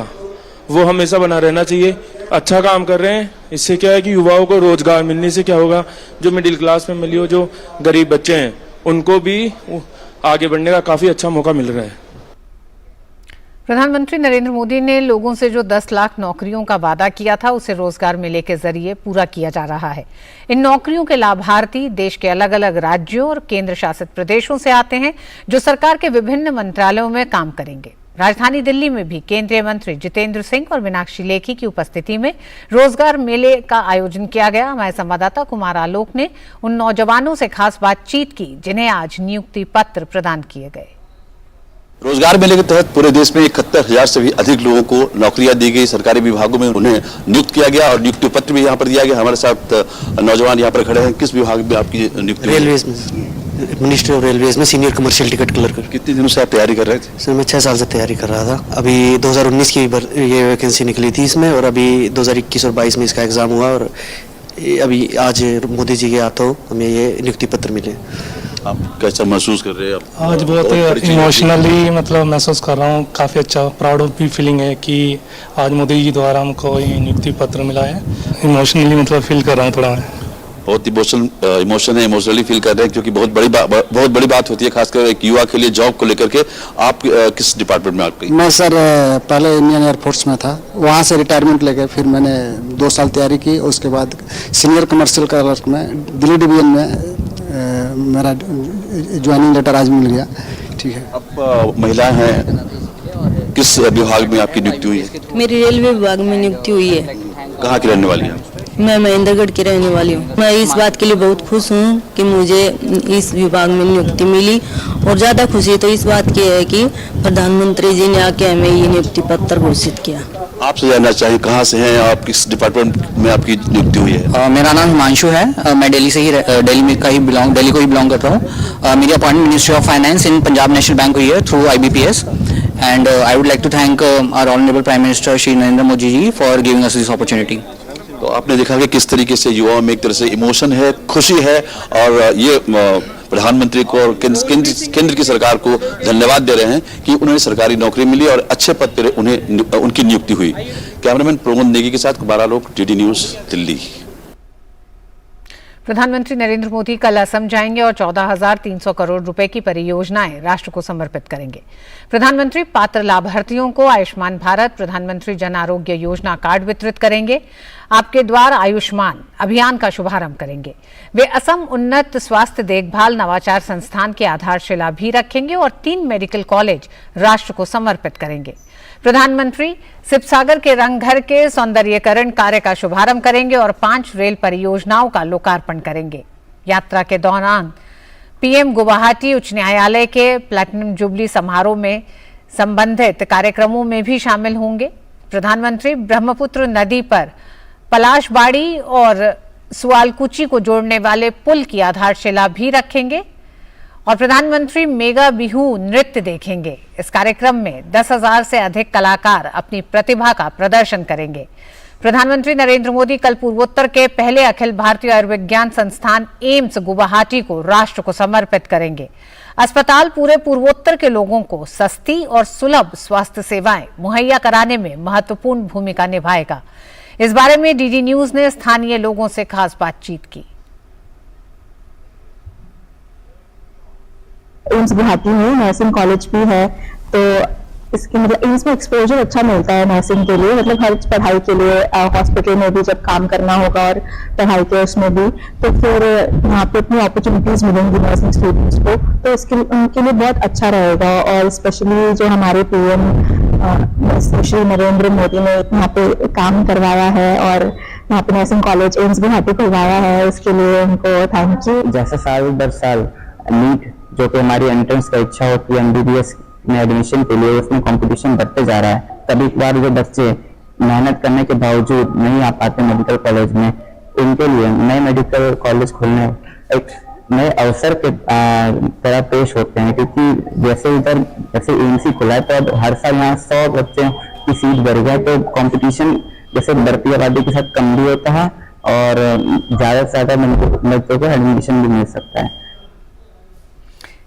वो हमेशा बना रहना चाहिए। अच्छा काम कर रहे हैं। इससे क्या है कि युवाओं को रोजगार मिलने से क्या होगा, जो मिडिल क्लास में मिली हो, जो गरीब बच्चे हैं, उनको भी आगे बढ़ने का काफी अच्छा मौका मिल रहा है। प्रधानमंत्री नरेंद्र मोदी ने लोगों से जो 10 लाख नौकरियों का वादा किया था उसे रोजगार मेले के जरिए पूरा किया जा रहा है। इन नौकरियों के लाभार्थी देश के अलग अलग राज्यों और केंद्र शासित प्रदेशों से आते हैं, जो सरकार के विभिन्न मंत्रालयों में काम करेंगे। राजधानी दिल्ली में भी केंद्रीय मंत्री जितेंद्र सिंह और मीनाक्षी लेखी की उपस्थिति में रोजगार मेले का आयोजन किया गया। हमारे संवाददाता कुमार आलोक ने उन नौजवानों से खास बातचीत की जिन्हें आज नियुक्ति पत्र प्रदान किए गए। रोजगार मेले के तहत पूरे देश में 71,000 से भी अधिक लोगों को नौकरियां दी गई। सरकारी विभागों में उन्हें नियुक्त किया गया और नियुक्ति पत्र भी यहाँ पर दिया गया। हमारे साथ नौजवान यहाँ पर खड़े हैं। किस विभाग में आपकी नियुक्ति? रेलवेज में, मिनिस्ट्री ऑफ रेलवेज में सीनियर कमर्शियल टिकट क्लर्क। कितने दिनों से आप तैयारी कर रहे थे? सर मैं 6 साल से तैयारी कर रहा था। अभी 2019 की ये वैकेंसी निकली थी इसमें और अभी 2021 और 22 में इसका एग्जाम हुआ और अभी आज मोदी जी के हाथों हमें ये नियुक्ति पत्र मिले। आप कैसा महसूस कर रहे हैं? आज बहुत इमोशनली महसूस कर रहा हूँ। काफ़ी अच्छा प्राउड भी फीलिंग है कि आज मोदी जी द्वारा हमको ये नियुक्ति पत्र मिला है। इमोशनली फील कर रहा हूँ थोड़ा। बहुत इमोशन है, इमोशनली फील कर रहे हैं क्योंकि बहुत बड़ी बात होती है, खासकर एक युवा के लिए जॉब को लेकर के। आप किस डिपार्टमेंट में आप? मैं सर पहले इंडियन एयरफोर्स में था, वहाँ से रिटायरमेंट लेके फिर मैंने 2 साल तैयारी की। उसके बाद सीनियर कमर्शियल क्लर्क में दिल्ली डिवीजन में मेरा ज्वाइनिंग लेटर आज मिल गया। ठीक है। अब महिलाएं हैं, किस विभाग में आपकी नियुक्ति हुई है? मेरी रेलवे विभाग में नियुक्ति हुई है। कहाँ की रहने वाली है? मैं महेंद्रगढ़ की रहने वाली हूँ। मैं इस बात के लिए बहुत खुश हूँ कि मुझे इस विभाग में नियुक्ति मिली और ज़्यादा खुशी तो इस बात की है कि प्रधानमंत्री जी ने आके हमें ये नियुक्ति पत्र घोषित किया। आपसे जानना चाहिए कहाँ से हैं आप, किस डिपार्टमेंट में आपकी नियुक्ति हुई है? मेरा नाम हिमांशु है। मैं दिल्ली से ही दिल्ली को ही बिलोंग करता हूँ। मेरी appointment ministry of finance in Punjab National Bank हुई है through IBPS and I would like to thank our honourable prime minister Shri Narendra Modi ji for giving us this opportunity. तो आपने देखा कि किस तरीके से युवाओं में एक तरह से इमोशन है, खुशी है और ये प्रधानमंत्री को और केंद्र की सरकार को धन्यवाद दे रहे हैं कि उन्हें सरकारी नौकरी मिली और अच्छे पद पर उनकी नियुक्ति हुई। कैमरामैन प्रमोद नेगी के साथ कुमार आलोक, DD न्यूज, दिल्ली। प्रधानमंत्री नरेंद्र मोदी कल असम जाएंगे और 14,300 करोड़ रुपए की परियोजनाएं राष्ट्र को समर्पित करेंगे। प्रधानमंत्री पात्र लाभार्थियों को आयुष्मान भारत, प्रधानमंत्री जन आरोग्य योजना कार्ड वितरित करेंगे। आपके द्वार आयुष्मान अभियान का शुभारंभ करेंगे। वे असम उन्नत स्वास्थ्य देखभाल नवाचार संस्थान की आधारशिला भी रखेंगे और 3 मेडिकल कॉलेज राष्ट्र को समर्पित करेंगे। प्रधानमंत्री सिपसागर के रंगघर के सौंदर्यीकरण कार्य का शुभारंभ करेंगे और 5 रेल परियोजनाओं का लोकार्पण करेंगे। यात्रा के दौरान पीएम गुवाहाटी उच्च न्यायालय के प्लैटिनम जुबली समारोह में संबंधित कार्यक्रमों में भी शामिल होंगे। प्रधानमंत्री ब्रह्मपुत्र नदी पर पलाशबाड़ी और सुआलकुची को जोड़ने वाले पुल की आधारशिला भी रखेंगे और प्रधानमंत्री मेगा बिहू नृत्य देखेंगे। इस कार्यक्रम में 10,000 से अधिक कलाकार अपनी प्रतिभा का प्रदर्शन करेंगे। प्रधानमंत्री नरेंद्र मोदी कल पूर्वोत्तर के पहले अखिल भारतीय आयुर्विज्ञान संस्थान एम्स गुवाहाटी को राष्ट्र को समर्पित करेंगे। अस्पताल पूरे पूर्वोत्तर के लोगों को सस्ती और सुलभ स्वास्थ्य सेवाएं मुहैया कराने में महत्वपूर्ण भूमिका निभाएगा। इस बारे में DD न्यूज ने स्थानीय लोगों से खास बातचीत की। एम्स गुवाहाटी में नर्सिंग कॉलेज भी है, तो इसकी मतलब एम्स में एक्सपोजर अच्छा मिलता है नर्सिंग के लिए, मतलब हर पढ़ाई के लिए हॉस्पिटल में भी जब काम करना होगा और पढ़ाई के उसमें भी, तो फिर यहाँ पे अपनी अपॉर्चुनिटीज मिलेंगी नर्सिंग स्टूडेंट्स को, तो इसके उनके लिए बहुत अच्छा रहेगा। और स्पेशली जो हमारे पीएम श्री नरेंद्र मोदी ने यहाँ पे काम करवाया है और यहाँ पे नर्सिंग कॉलेज एम्स गुवाहाटी खुलवाया है, उसके लिए उनको थैंक यू। जैसे साल दर साल नीट जो कि हमारी एंट्रेंस का इच्छा होती है एमबीबीएस में एडमिशन के लिए, उसमें कंपटीशन बढ़ते जा रहा है। कभी कभार जो बच्चे मेहनत करने के बावजूद नहीं आ पाते मेडिकल कॉलेज में, उनके लिए नए मेडिकल कॉलेज खोलने एक नए अवसर के तरह पेश होते हैं, क्योंकि जैसे इधर जैसे एम्स ही खुला है तो अब हर साल यहाँ 100 बच्चों की सीट बढ़ गया, तो कंपटीशन जैसे बढ़ती आबादी के साथ कम भी होता है और ज्यादा से ज्यादा बच्चों को एडमिशन भी मिल सकता है।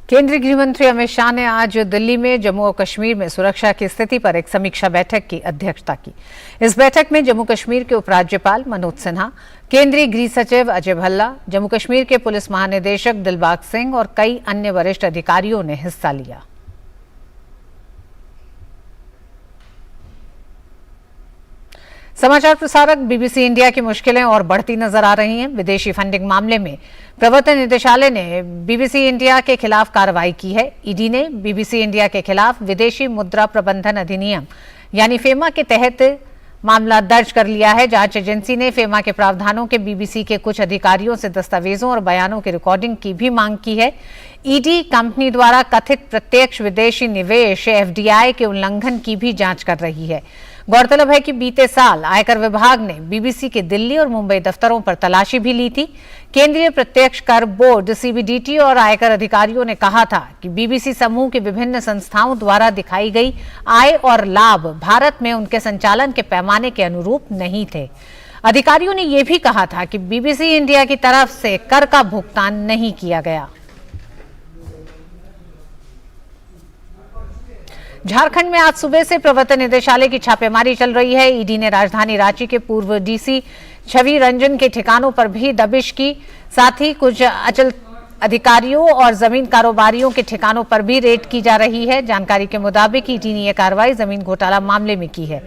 केंद्रीय गृह मंत्री अमित शाह ने आज दिल्ली में जम्मू और कश्मीर में सुरक्षा की स्थिति पर एक समीक्षा बैठक की अध्यक्षता की। इस बैठक में जम्मू कश्मीर के उपराज्यपाल मनोज सिन्हा, केंद्रीय गृह सचिव अजय भल्ला, जम्मू कश्मीर के पुलिस महानिदेशक दिलबाग सिंह और कई अन्य वरिष्ठ अधिकारियों ने हिस्सा लिया। समाचार प्रसारक बीबीसी इंडिया की मुश्किलें और बढ़ती नजर आ रही हैं। विदेशी फंडिंग मामले में प्रवर्तन निदेशालय ने बीबीसी इंडिया के खिलाफ कार्रवाई की है। ईडी ने बीबीसी इंडिया के खिलाफ विदेशी मुद्रा प्रबंधन अधिनियम यानी फेमा के तहत मामला दर्ज कर लिया है। जांच एजेंसी ने फेमा के प्रावधानों के बीबीसी के कुछ अधिकारियों से दस्तावेजों और बयानों की रिकॉर्डिंग की भी मांग की है। ईडी कंपनी द्वारा कथित प्रत्यक्ष विदेशी निवेश एफडीआई के उल्लंघन की भी जांच कर रही है। गौरतलब है कि बीते साल आयकर विभाग ने बीबीसी के दिल्ली और मुंबई दफ्तरों पर तलाशी भी ली थी। केंद्रीय प्रत्यक्ष कर बोर्ड सीबीडीटी और आयकर अधिकारियों ने कहा था कि बीबीसी समूह की विभिन्न संस्थाओं द्वारा दिखाई गई आय और लाभ भारत में उनके संचालन के पैमाने के अनुरूप नहीं थे। अधिकारियों ने यह भी कहा था कि बीबीसी इंडिया की तरफ से कर का भुगतान नहीं किया गया। झारखंड में आज सुबह से प्रवर्तन निदेशालय की छापेमारी चल रही है। ईडी ने राजधानी रांची के पूर्व डीसी छवि रंजन के ठिकानों पर भी दबिश की, साथ ही कुछ अचल अधिकारियों और जमीन कारोबारियों के ठिकानों पर भी रेड की जा रही है। जानकारी के मुताबिक ईडी ने यह कार्रवाई जमीन घोटाला मामले में की है।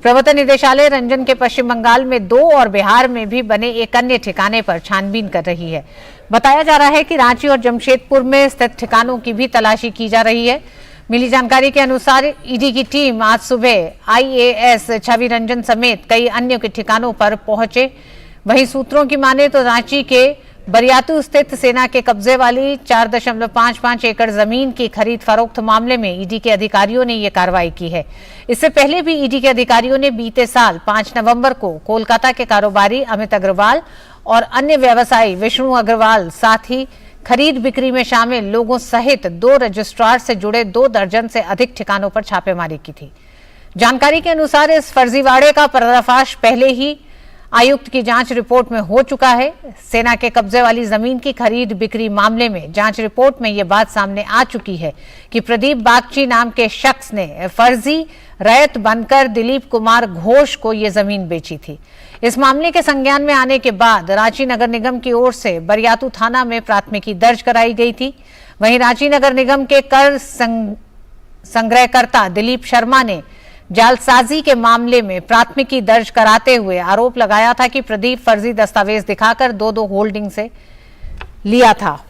प्रवर्तन निदेशालय रंजन के पश्चिम बंगाल में 2 और बिहार में भी बने एक अन्य ठिकाने पर छानबीन कर रही है। बताया जा रहा है कि रांची और जमशेदपुर में स्थित ठिकानों की भी तलाशी की जा रही है। मिली जानकारी के अनुसार ईडी की टीम आज सुबह आईएएस छवि रंजन समेत कई अन्य के ठिकानों पर पहुंचे। वहीं सूत्रों की माने तो रांची के बरियातू स्थित सेना के कब्जे वाली 4.55 एकड़ जमीन की खरीद फरोख्त मामले में ईडी के अधिकारियों ने यह कार्रवाई की है। इससे पहले भी ईडी के अधिकारियों ने बीते साल 5 नवंबर को कोलकाता के कारोबारी अमित अग्रवाल और अन्य व्यवसायी विष्णु अग्रवाल, साथ ही खरीद बिक्री में शामिल लोगों सहित 2 रजिस्ट्रार से जुड़े 2 दर्जन से अधिक ठिकानों पर छापेमारी की थी। जानकारी के अनुसार इस फर्जीवाड़े का पर्दाफाश पहले ही आयुक्त की जांच रिपोर्ट में हो चुका है। सेना के कब्जे वाली जमीन की खरीद बिक्री मामले में जांच रिपोर्ट में यह बात सामने आ चुकी है कि प्रदीप बागची नाम के शख्स ने फर्जी रैयत बनकर दिलीप कुमार घोष को यह जमीन बेची थी। इस मामले के संज्ञान में आने के बाद रांची नगर निगम की ओर से बरियातू थाना में प्राथमिकी दर्ज कराई गई थी। वहीं रांची नगर निगम के कर संग्रहकर्ता दिलीप शर्मा ने जालसाजी के मामले में प्राथमिकी दर्ज कराते हुए आरोप लगाया था कि प्रदीप फर्जी दस्तावेज दिखाकर 2 होल्डिंग से लिया था।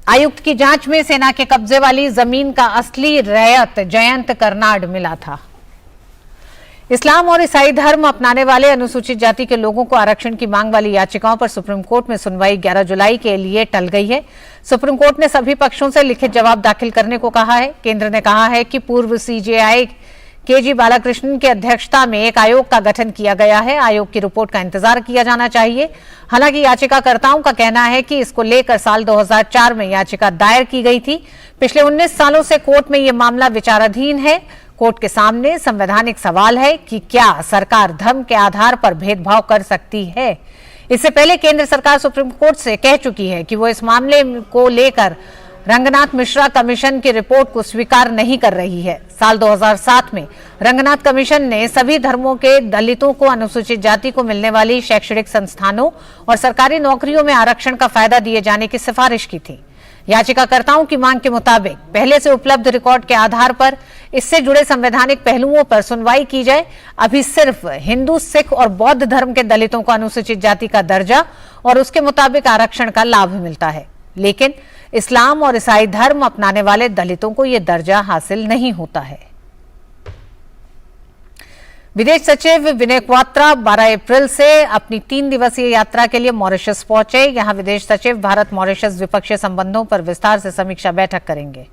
आयुक्त की जांच में सेना के कब्जे वाली जमीन का असली रैयत जयंत कर्नाड मिला था। इस्लाम और ईसाई धर्म अपनाने वाले अनुसूचित जाति के लोगों को आरक्षण की मांग वाली याचिकाओं पर सुप्रीम कोर्ट में सुनवाई 11 जुलाई के लिए टल गई है। सुप्रीम कोर्ट ने सभी पक्षों से लिखित जवाब दाखिल करने को कहा है। केंद्र ने कहा है कि पूर्व सीजेआई केजी बालाकृष्णन की अध्यक्षता में एक आयोग का गठन किया गया है। आयोग की रिपोर्ट का इंतजार किया जाना चाहिए। हालांकि याचिकाकर्ताओं का कहना है कि इसको लेकर साल 2004 में याचिका दायर की गई थी। पिछले 19 सालों से कोर्ट में यह मामला विचाराधीन है। कोर्ट के सामने संवैधानिक सवाल है कि क्या सरकार धर्म के आधार पर भेदभाव कर सकती है। इससे पहले केंद्र सरकार सुप्रीम कोर्ट से कह चुकी है कि वो इस मामले को लेकर रंगनाथ मिश्रा कमीशन की रिपोर्ट को स्वीकार नहीं कर रही है। साल 2007 में रंगनाथ कमीशन ने सभी धर्मों के दलितों को, अनुसूचित जाति को मिलने वाली शैक्षणिक संस्थानों और सरकारी नौकरियों में आरक्षण का फायदा दिए जाने की सिफारिश की थी। याचिकाकर्ताओं की मांग के मुताबिक पहले से उपलब्ध रिकॉर्ड के आधार पर इससे जुड़े संवैधानिक पहलुओं पर सुनवाई की जाए। अभी सिर्फ हिंदू, सिख और बौद्ध धर्म के दलितों को अनुसूचित जाति का दर्जा और उसके मुताबिक आरक्षण का लाभ मिलता है, लेकिन इस्लाम और ईसाई धर्म अपनाने वाले दलितों को यह दर्जा हासिल नहीं होता है। विदेश सचिव विनय क्वात्रा 12 अप्रैल से अपनी 3 दिवसीय यात्रा के लिए मॉरिशस पहुंचे। यहां विदेश सचिव भारत मॉरिशस द्विपक्षीय संबंधों पर विस्तार से समीक्षा बैठक करेंगे।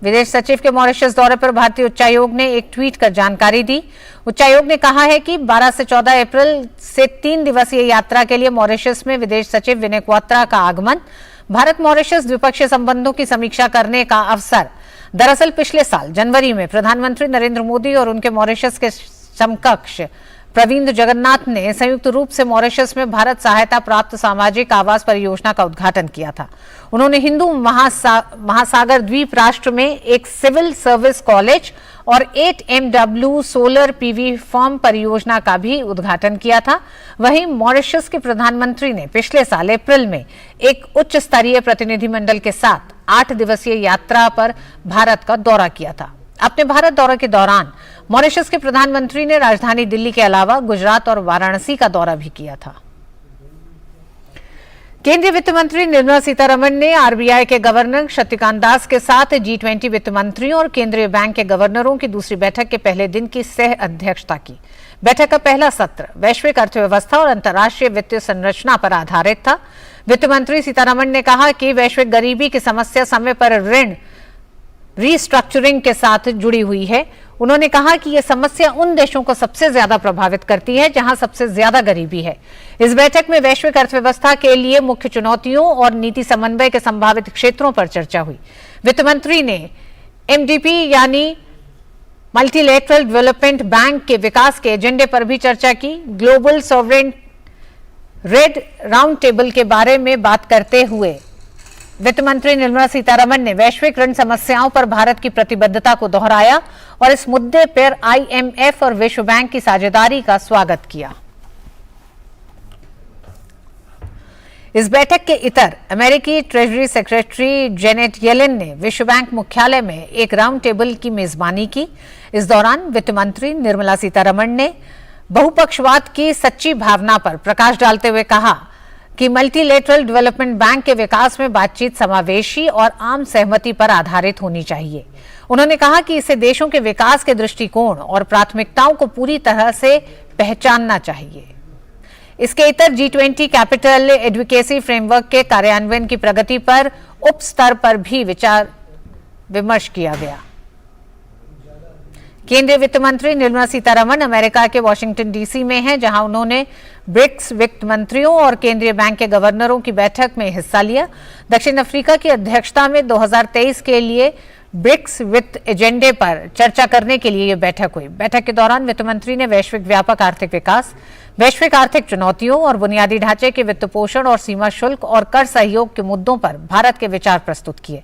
विदेश सचिव के मॉरिशस दौरे पर भारतीय उच्चायोग ने एक ट्वीट कर जानकारी दी। उच्चायोग ने कहा है कि 12 से 14 अप्रैल से 3 दिवसीय यात्रा के लिए मॉरिशस में विदेश सचिव विनय क्वात्रा का आगमन भारत मॉरिशस द्विपक्षीय संबंधों की समीक्षा करने का अवसर। दरअसल पिछले साल जनवरी में प्रधानमंत्री नरेंद्र मोदी और उनके मॉरिशस के समकक्ष प्रविंद जगन्नाथ ने संयुक्त रूप से मॉरिशस में भारत सहायता प्राप्त सामाजिक आवास परियोजना का उद्घाटन किया था। उन्होंने हिंदू महासागर द्वीप राष्ट्र में एक सिविल सर्विस कॉलेज और 8 MW सोलर PV फॉर्म परियोजना का भी उद्घाटन किया था। वहीं मॉरिशस के प्रधानमंत्री ने पिछले साल अप्रैल में एक उच्च स्तरीय प्रतिनिधिमंडल के साथ 8 दिवसीय यात्रा पर भारत का दौरा किया था। अपने भारत दौरे के दौरान मॉरिशस के प्रधानमंत्री ने राजधानी दिल्ली के अलावा गुजरात और वाराणसी का दौरा भी किया था। केंद्रीय वित्त मंत्री निर्मला सीतारमण ने RBI के गवर्नर शक्तिकांत दास के साथ G20 वित्त मंत्रियों और केंद्रीय बैंक के गवर्नरों की दूसरी बैठक के पहले दिन की सह अध्यक्षता की। बैठक का पहला सत्र वैश्विक अर्थव्यवस्था और अंतर्राष्ट्रीय वित्तीय संरचना पर आधारित था। वित्त मंत्री सीतारमण ने कहा कि वैश्विक गरीबी की समस्या समय पर ऋण रीस्ट्रक्चरिंग के साथ जुड़ी हुई है। उन्होंने कहा कि यह समस्या उन देशों को सबसे ज्यादा प्रभावित करती है जहां सबसे ज्यादा गरीबी है। इस बैठक में वैश्विक अर्थव्यवस्था के लिए मुख्य चुनौतियों और नीति समन्वय के संभावित क्षेत्रों पर चर्चा हुई। वित्त मंत्री ने MDP यानी मल्टीलेटरल डेवलपमेंट बैंक के विकास के एजेंडे पर भी चर्चा की। Global sovereign red round table के बारे में बात करते हुए वित्त मंत्री निर्मला सीतारमण ने वैश्विक ऋण समस्याओं पर भारत की प्रतिबद्धता को दोहराया और इस मुद्दे पर IMF और विश्व बैंक की साझेदारी का स्वागत किया। इस बैठक के इतर अमेरिकी ट्रेजरी सेक्रेटरी जेनेट येलेन ने विश्व बैंक मुख्यालय में एक राउंड टेबल की मेजबानी की। इस दौरान वित्त मंत्री निर्मला सीतारमण ने बहुपक्षवाद की सच्ची भावना पर प्रकाश डालते हुए कहा कि मल्टीलेटरल डेवलपमेंट बैंक के विकास में बातचीत समावेशी और आम सहमति पर आधारित होनी चाहिए। उन्होंने कहा कि इसे देशों के विकास के दृष्टिकोण और प्राथमिकताओं को पूरी तरह से पहचानना चाहिए। इसके इतर G20 कैपिटल एडवोकेसी फ्रेमवर्क के कार्यान्वयन की प्रगति पर उप स्तर पर भी विचार विमर्श किया गया। केंद्रीय वित्त मंत्री निर्मला सीतारमण अमेरिका के वाशिंगटन DC में हैं, जहां उन्होंने ब्रिक्स वित्त मंत्रियों और केंद्रीय बैंक के गवर्नरों की बैठक में हिस्सा लिया। दक्षिण अफ्रीका की अध्यक्षता में 2023 के लिए ब्रिक्स वित्त एजेंडे पर चर्चा करने के लिए यह बैठक हुई। बैठक के दौरान वित्त मंत्री ने वैश्विक व्यापक आर्थिक विकास, वैश्विक आर्थिक चुनौतियों और बुनियादी ढांचे के वित्त पोषण और सीमा शुल्क और कर सहयोग के मुद्दों पर भारत के विचार प्रस्तुत किए।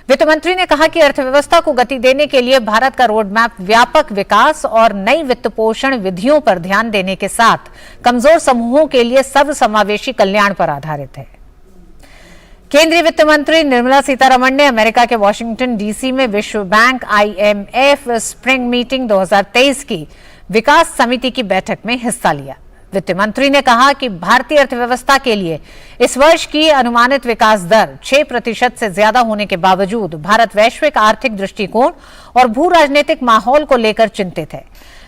वित्त मंत्री ने कहा कि अर्थव्यवस्था को गति देने के लिए भारत का रोडमैप व्यापक विकास और नई वित्त पोषण विधियों पर ध्यान देने के साथ कमजोर समूहों के लिए सर्वसमावेशी कल्याण पर आधारित है। केंद्रीय वित्त मंत्री निर्मला सीतारमण ने अमेरिका के वाशिंगटन DC में विश्व बैंक IMF स्प्रिंग मीटिंग 2023 की विकास समिति की बैठक में हिस्सा लिया। वित्त मंत्री ने कहा कि भारतीय अर्थव्यवस्था के लिए इस वर्ष की अनुमानित विकास दर 6% से ज्यादा होने के बावजूद भारत वैश्विक आर्थिक दृष्टिकोण और भू राजनीतिक माहौल को लेकर चिंतित है।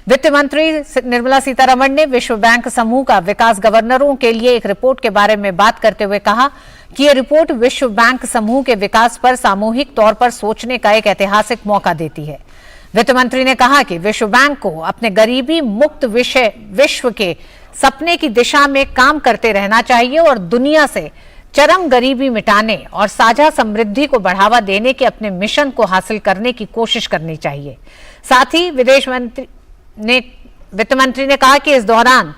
वित्त मंत्री निर्मला सीतारमण ने विश्व बैंक समूह का विकास गवर्नरों के लिए एक रिपोर्ट के बारे में बात करते हुए कहा कि यह रिपोर्ट विश्व बैंक समूह के विकास पर सामूहिक तौर पर सोचने का एक ऐतिहासिक मौका देती है। वित्त मंत्री ने कहा कि विश्व बैंक को अपने गरीबी मुक्त विश्व के सपने की दिशा में काम करते रहना चाहिए और दुनिया से चरम गरीबी मिटाने और साझा समृद्धि को बढ़ावा देने के अपने मिशन को हासिल करने की कोशिश करनी चाहिए। साथ ही वित्त मंत्री ने कहा कि इस दौरान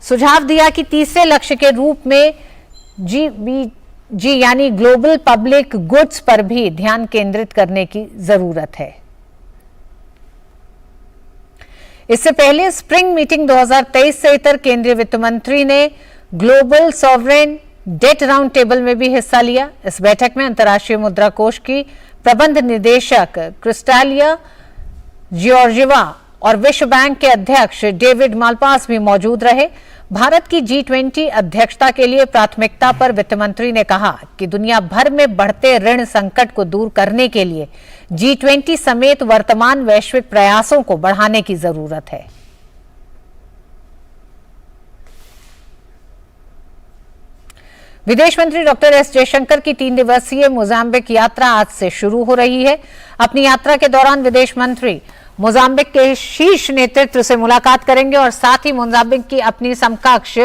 सुझाव दिया कि तीसरे लक्ष्य के रूप में GBG यानी ग्लोबल पब्लिक गुड्स पर भी ध्यान केंद्रित करने की जरूरत है। इससे पहले स्प्रिंग मीटिंग 2023 से इतर केंद्रीय वित्त मंत्री ने global sovereign debt round table में भी हिस्सा लिया। इस बैठक में अंतर्राष्ट्रीय मुद्रा कोष की प्रबंध निदेशक क्रिस्टालिया जियोर्जिवा और विश्व बैंक के अध्यक्ष डेविड मालपास भी मौजूद रहे। भारत की G20 अध्यक्षता के लिए प्राथमिकता पर वित्त मंत्री ने कहा कि दुनिया भर में बढ़ते ऋण संकट को दूर करने के लिए G20 समेत वर्तमान वैश्विक प्रयासों को बढ़ाने की जरूरत है। विदेश मंत्री डॉक्टर एस जयशंकर की 3 दिवसीय मोजाम्बिक यात्रा आज से शुरू हो रही है। अपनी यात्रा के दौरान विदेश मंत्री मोजाम्बिक के शीर्ष नेतृत्व से मुलाकात करेंगे और साथ ही मोजाम्बिक की अपनी समकक्ष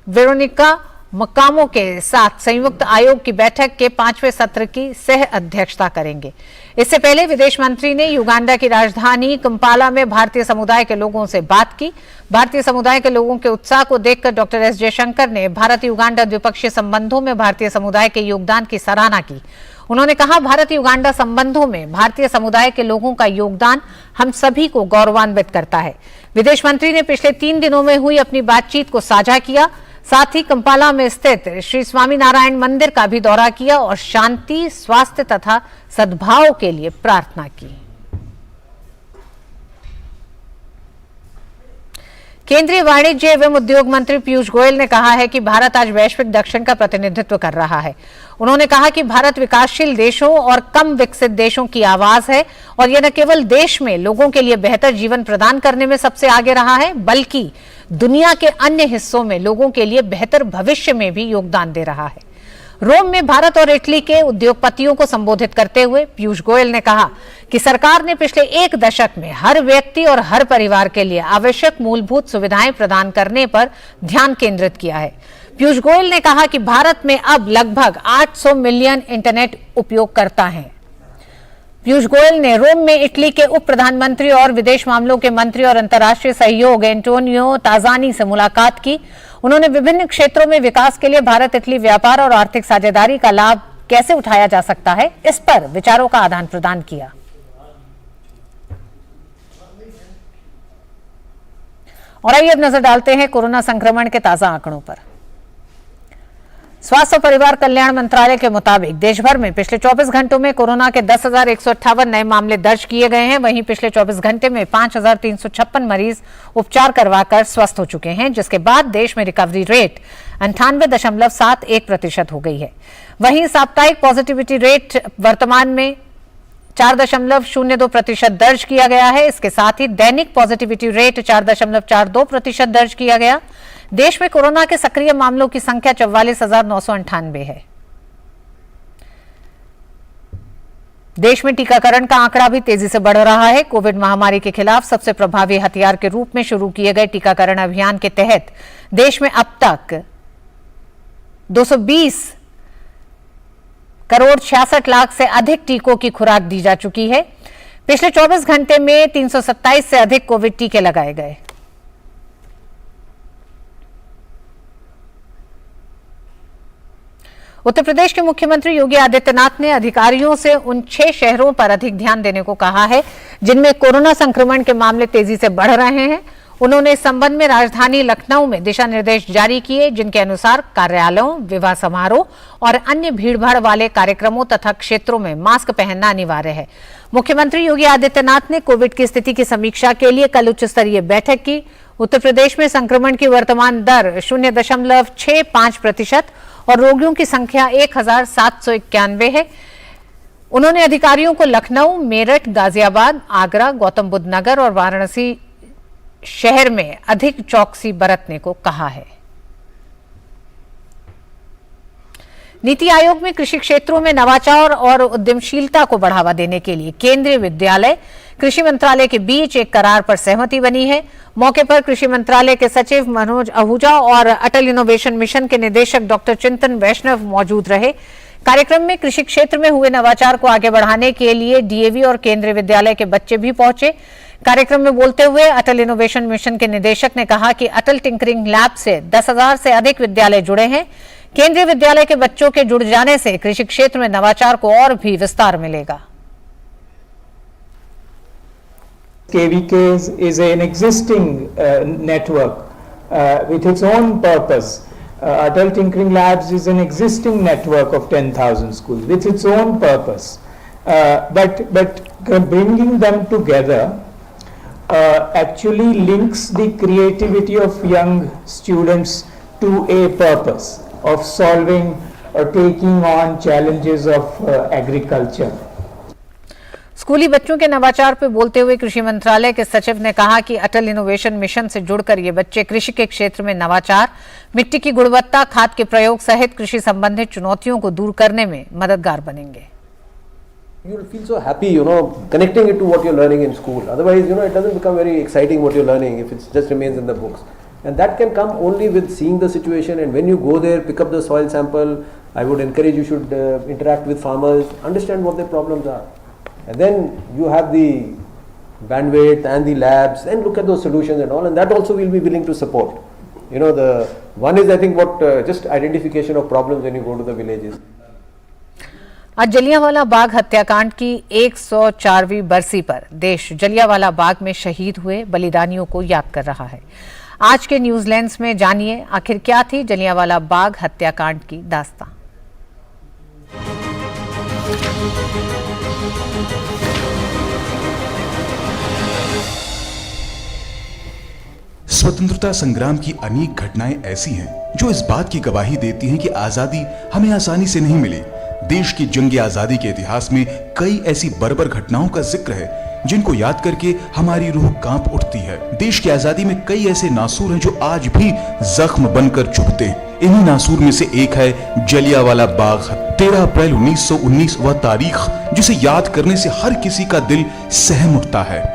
वेरोनिका मकामो के साथ संयुक्त आयोग की बैठक के 5वें सत्र की सह अध्यक्षता करेंगे। इससे पहले विदेश मंत्री ने युगांडा की राजधानी कंपाला में भारतीय समुदाय के लोगों से बात की। भारतीय समुदाय के लोगों के उत्साह को देखकर डॉक्टर एस जयशंकर ने भारत युगांडा द्विपक्षीय संबंधों में भारतीय समुदाय के योगदान की सराहना की। उन्होंने कहा, भारत युगांडा संबंधों में भारतीय समुदाय के लोगों का योगदान हम सभी को गौरवान्वित करता है। विदेश मंत्री ने पिछले 3 दिनों में हुई अपनी बातचीत को साझा किया। साथ ही कंपाला में स्थित श्री स्वामीनारायण मंदिर का भी दौरा किया और शांति, स्वास्थ्य तथा सद्भाव के लिए प्रार्थना की। केंद्रीय वाणिज्य एवं उद्योग मंत्री पीयूष गोयल ने कहा है कि भारत आज वैश्विक दक्षिण का प्रतिनिधित्व कर रहा है। उन्होंने कहा कि भारत विकासशील देशों और कम विकसित देशों की आवाज है और यह न केवल देश में लोगों के लिए बेहतर जीवन प्रदान करने में सबसे आगे रहा है, बल्कि दुनिया के अन्य हिस्सों में लोगों के लिए बेहतर भविष्य में भी योगदान दे रहा है। रोम में भारत और इटली के उद्योगपतियों को संबोधित करते हुए पीयूष गोयल ने कहा कि सरकार ने पिछले 1 दशक में हर व्यक्ति और हर परिवार के लिए आवश्यक मूलभूत सुविधाएं प्रदान करने पर ध्यान केंद्रित किया है। पीयूष गोयल ने कहा कि भारत में अब लगभग 800 मिलियन इंटरनेट उपयोगकर्ता हैं। पीयूष गोयल ने रोम में इटली के उप प्रधानमंत्री और विदेश मामलों के मंत्री और अंतर्राष्ट्रीय सहयोग एंटोनियो ताजानी से मुलाकात की। उन्होंने विभिन्न क्षेत्रों में विकास के लिए भारत इटली व्यापार और आर्थिक साझेदारी का लाभ कैसे उठाया जा सकता है, इस पर विचारों का आदान प्रदान किया। और आइए अब नजर डालते हैं कोरोना संक्रमण के ताजा आंकड़ों पर। स्वास्थ्य और परिवार कल्याण मंत्रालय के मुताबिक देश भर में पिछले 24 घंटों में कोरोना के 10,158 नए मामले दर्ज किए गए हैं। वहीं पिछले 24 घंटे में 5,356 मरीज उपचार करवाकर स्वस्थ हो चुके हैं, जिसके बाद देश में रिकवरी रेट 98.71% हो गई है। वहीं साप्ताहिक पॉजिटिविटी रेट वर्तमान में 4.02% दर्ज किया गया है। इसके साथ ही दैनिक पॉजिटिविटी रेट 4.42% दर्ज किया गया। देश में कोरोना के सक्रिय मामलों की संख्या 44,998 है। देश में टीकाकरण का आंकड़ा भी तेजी से बढ़ रहा है। कोविड महामारी के खिलाफ सबसे प्रभावी हथियार के रूप में शुरू किए गए टीकाकरण अभियान के तहत देश में अब तक 220 करोड़ 66 लाख से अधिक टीकों की खुराक दी जा चुकी है। पिछले 24 घंटे में 327 से अधिक कोविड टीके लगाए गए। उत्तर प्रदेश के मुख्यमंत्री योगी आदित्यनाथ ने अधिकारियों से उन 6 शहरों पर अधिक ध्यान देने को कहा है जिनमें कोरोना संक्रमण के मामले तेजी से बढ़ रहे हैं। उन्होंने इस संबंध में राजधानी लखनऊ में दिशा निर्देश जारी किए, जिनके अनुसार कार्यालयों, विवाह समारोह और अन्य भीड़भाड़ वाले कार्यक्रमों तथा क्षेत्रों में मास्क पहनना अनिवार्य है। मुख्यमंत्री योगी आदित्यनाथ ने कोविड की स्थिति की समीक्षा के लिए कल उच्च स्तरीय बैठक की। उत्तर प्रदेश में संक्रमण की वर्तमान दर 0.65% और रोगियों की संख्या 1,791 है। उन्होंने अधिकारियों को लखनऊ, मेरठ, गाजियाबाद, आगरा, गौतम बुद्ध नगर और वाराणसी शहर में अधिक चौकसी बरतने को कहा है। नीति आयोग में कृषि क्षेत्रों में नवाचार और उद्यमशीलता को बढ़ावा देने के लिए केंद्रीय विद्यालय, कृषि मंत्रालय के बीच एक करार पर सहमति बनी है। मौके पर कृषि मंत्रालय के सचिव मनोज आहूजा और अटल इनोवेशन मिशन के निदेशक डॉक्टर चिंतन वैष्णव मौजूद रहे। कार्यक्रम में कृषि क्षेत्र में हुए नवाचार को आगे बढ़ाने के लिए डीएवी और केंद्रीय विद्यालय के बच्चे भी पहुंचे। कार्यक्रम में बोलते हुए अटल इनोवेशन मिशन के निदेशक ने कहा कि अटल टिंकरिंग लैब से 10,000 से अधिक विद्यालय जुड़े हैं। केंद्रीय विद्यालय के बच्चों के जुड़ जाने से कृषि क्षेत्र में नवाचार को और भी विस्तार मिलेगा। KVK is an existing network with its own purpose. Adult Tinkering Labs is an existing network of 10,000 schools with its own purpose. But bringing them together actually links the creativity of young students to a purpose of solving or taking on challenges of agriculture. स्कूली बच्चों के नवाचार पर बोलते हुए कृषि मंत्रालय के सचिव ने कहा कि अटल इनोवेशन मिशन से जुड़कर ये बच्चे कृषि के क्षेत्र में नवाचार, मिट्टी की गुणवत्ता, खाद के प्रयोग सहित कृषि संबंधित चुनौतियों को दूर करने में मददगार बनेंगे। You will feel so happy, connecting it to what you're learning in school. Otherwise, it doesn't become very exciting what you're learning if it just remains in the books. And that can come only with seeing the situation, and when you go there, pick up the soil sample. I would encourage you should interact with farmers, understand what their problems are. And then you have the bandwidth and the labs and look at those solutions and all, and that also we'll be willing to support. The one is I think what just identification of problems when you go to the villages. आज जलियांवाला बाग हत्याकांड की 104वीं बरसी पर देश जलियांवाला बाग में शहीद हुए बलिदानियों को याद कर रहा है। आज के न्यूज लेंस में जानिए आखिर क्या थी जलियांवाला बाग हत्याकांड की दास्तां। स्वतंत्रता संग्राम की अनेक घटनाएं ऐसी हैं जो इस बात की गवाही देती हैं कि आजादी हमें आसानी से नहीं मिली। देश की जंग आजादी के इतिहास में कई ऐसी बर्बर घटनाओं का जिक्र है जिनको याद करके हमारी रूह कांप उठती है। देश की आजादी में कई ऐसे नासूर हैं जो आज भी जख्म बनकर चुभते हैं। इन्हीं नासूर में से एक है जलियांवाला बाग। 13 अप्रैल 1919 वह तारीख जिसे याद करने से हर किसी का दिल सहम उठता है।